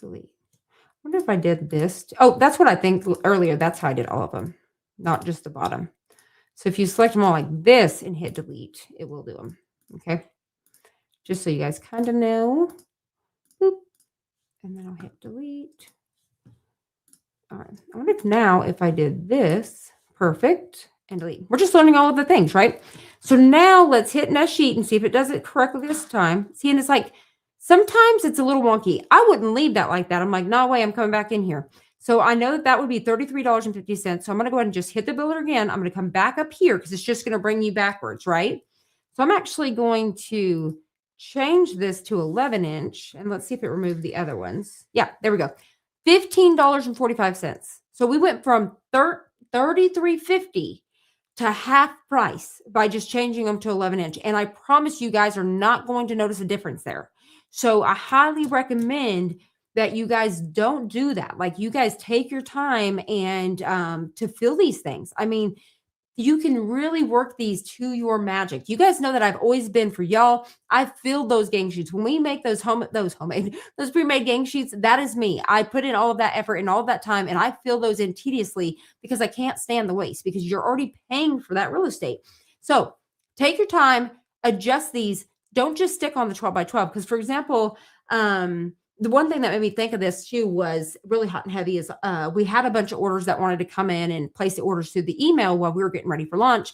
Delete. I wonder if I did this. Oh, that's what I think earlier. That's how I did all of them, not just the bottom. So if you select them all like this and hit delete, it will do them, okay? Just so you guys kind of know. Boop. And then I'll hit delete. All right. I wonder if now if I did this, perfect, and delete. We're just learning all of the things, right? So now let's hit next sheet and see if it does it correctly this time. See, and it's like, sometimes it's a little wonky. I wouldn't leave that like that. I'm like, no way, I'm coming back in here. So I know that would be $33.50. So I'm going to go ahead and just hit the builder again. I'm going to come back up here because it's just going to bring you backwards, right? So I'm actually going to change this to 11 inch. And let's see if it removed the other ones. Yeah, there we go. $15.45. So we went from $33.50 to half price by just changing them to 11 inch. And I promise you guys are not going to notice a difference there. So I highly recommend that you guys don't do that. Like, you guys take your time and to fill these things. I mean, you can really work these to your magic. You guys know that I've always been for y'all. I filled those gang sheets. When we make those pre-made gang sheets, that is me. I put in all of that effort and all of that time, and I fill those in tediously because I can't stand the waste, because you're already paying for that real estate. So take your time, adjust these. Don't just stick on the 12 by 12. Because, for example, the one thing that made me think of this too was really hot and heavy is we had a bunch of orders that wanted to come in and place the orders through the email while we were getting ready for lunch.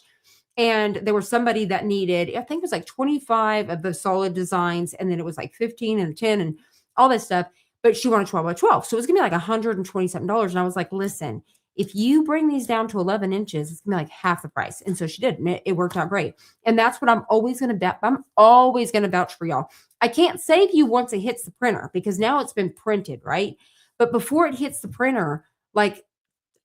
And there was somebody that needed, I think it was like 25 of the solid designs. And then it was like 15 and 10 and all this stuff. But she wanted 12 by 12. So it was going to be like $127. And I was like, listen, if you bring these down to 11 inches, it's going to be like half the price. And so she did. And it worked out great. And that's what I'm always going to vouch for y'all. I can't save you once it hits the printer, because now it's been printed, right? But before it hits the printer, like,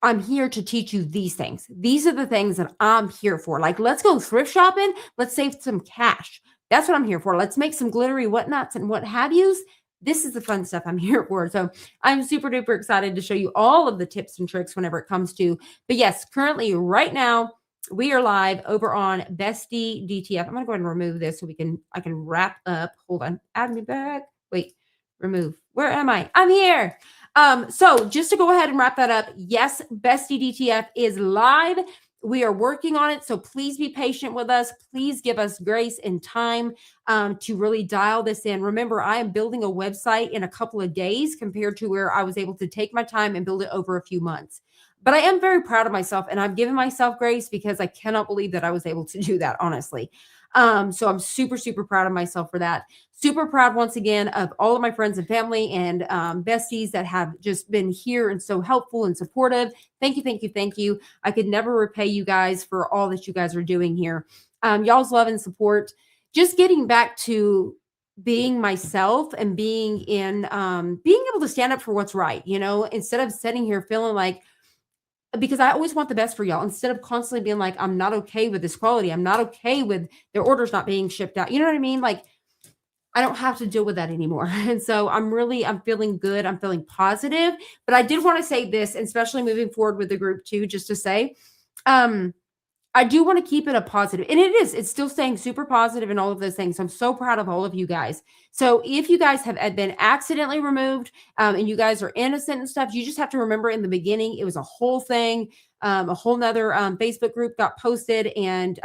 I'm here to teach you these things. These are the things that I'm here for. Like, let's go thrift shopping. Let's save some cash. That's what I'm here for. Let's make some glittery whatnots and what have yous. This is the fun stuff I'm here for. So I'm super duper excited to show you all of the tips and tricks whenever it comes to, but yes, currently right now, we are live over on Bestie DTF. I'm going to go ahead and remove this so I can wrap up. Hold on. Add me back. Wait, remove. Where am I? I'm here. So just to go ahead and wrap that up. Yes, Bestie DTF is live. We are working on it. So please be patient with us. Please give us grace and time to really dial this in. Remember, I am building a website in a couple of days compared to where I was able to take my time and build it over a few months. But I am very proud of myself, and I've given myself grace because I cannot believe that I was able to do that, honestly. So I'm super, super proud of myself for that. Super proud once again of all of my friends and family and besties that have just been here and so helpful and supportive. Thank you, thank you, thank you. I could never repay you guys for all that you guys are doing here. Y'all's love and support. Just getting back to being myself and being able to stand up for what's right, instead of sitting here feeling like, because I always want the best for y'all, instead of constantly being like, I'm not okay with this quality. I'm not okay with their orders not being shipped out. You know what I mean? Like, I don't have to deal with that anymore. And so I'm feeling good. I'm feeling positive, but I did want to say this, and especially moving forward with the group too, just to say, I do want to keep it a positive, and it's still staying super positive and all of those things. I'm so proud of all of you guys. So if you guys have been accidentally removed, and you guys are innocent and stuff, you just have to remember in the beginning, it was a whole thing. A whole nother Facebook group got posted, and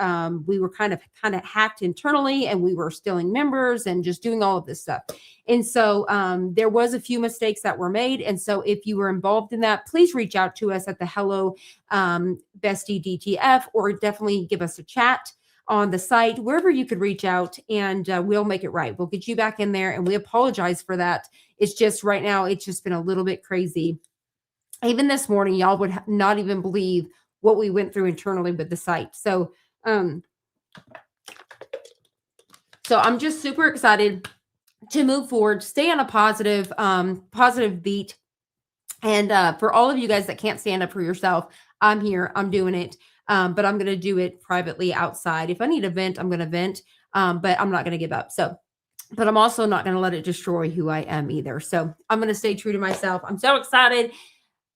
we were kind of hacked internally, and we were stealing members and just doing all of this stuff. And so there was a few mistakes that were made. And so if you were involved in that, please reach out to us at the Hello Bestie DTF, or definitely give us a chat on the site, wherever you could reach out, and we'll make it right. We'll get you back in there, and we apologize for that. It's just right now, it's just been a little bit crazy. Even this morning, y'all would not even believe what we went through internally with the site. So I'm just super excited to move forward, stay on a positive beat. And for all of you guys that can't stand up for yourself, I'm here, I'm doing it. But I'm going to do it privately outside. If I need to vent, I'm going to vent. But I'm not going to give up. But I'm also not going to let it destroy who I am either. So I'm going to stay true to myself. I'm so excited.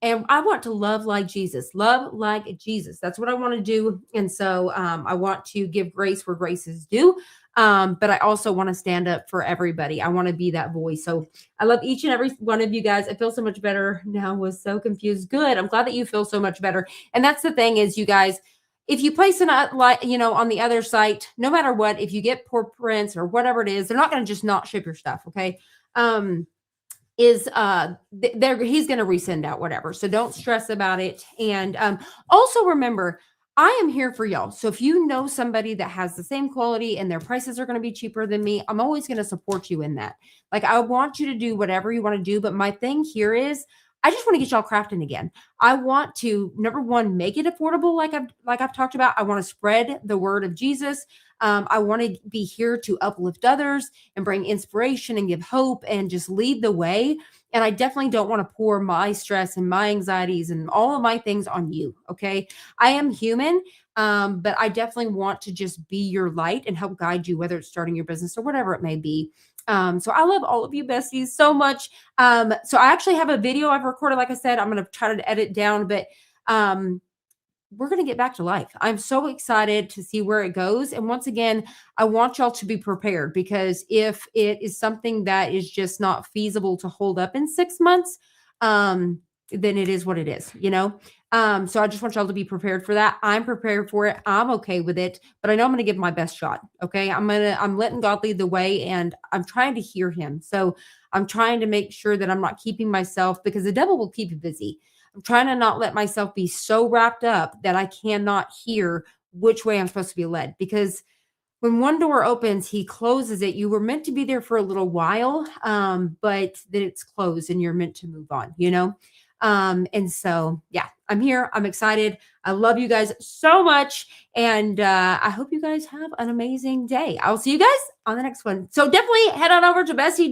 And I want to love like Jesus. Love like Jesus. That's what I want to do. And so I want to give grace where grace is due. But I also want to stand up for everybody. I want to be that voice. So I love each and every one of you guys. I feel so much better now. Was so confused. Good. I'm glad that you feel so much better. And that's the thing is, you guys, if you place an, on the other site, no matter what, if you get poor prints or whatever it is, they're not going to just not ship your stuff. Okay. He's going to resend out whatever. So don't stress about it. And also remember, I am here for y'all. So if you know somebody that has the same quality and their prices are going to be cheaper than me, I'm always going to support you in that. Like, I want you to do whatever you want to do. But my thing here is, I just want to get y'all crafting again. I want to, number one, make it affordable. Like I've talked about. I want to spread the word of Jesus. I want to be here to uplift others and bring inspiration and give hope and just lead the way. And I definitely don't want to pour my stress and my anxieties and all of my things on you. Okay. I am human. But I definitely want to just be your light and help guide you, whether it's starting your business or whatever it may be. So I love all of you besties so much. So I actually have a video I've recorded. Like I said, I'm going to try to edit down, but we're going to get back to life. I'm so excited to see where it goes. And once again, I want y'all to be prepared, because if it is something that is just not feasible to hold up in 6 months, then it is what it is, So I just want y'all to be prepared for that. I'm prepared for it. I'm okay with it, but I know I'm going to give my best shot. Okay. I'm letting God lead the way, and I'm trying to hear him. So I'm trying to make sure that I'm not keeping myself, because the devil will keep you busy. I'm trying to not let myself be so wrapped up that I cannot hear which way I'm supposed to be led, because when one door opens, he closes it. You were meant to be there for a little while, but then it's closed and you're meant to move on, And so, yeah, I'm here. I'm excited. I love you guys so much. And I hope you guys have an amazing day. I'll see you guys on the next one. So definitely head on over to Bestie DTF.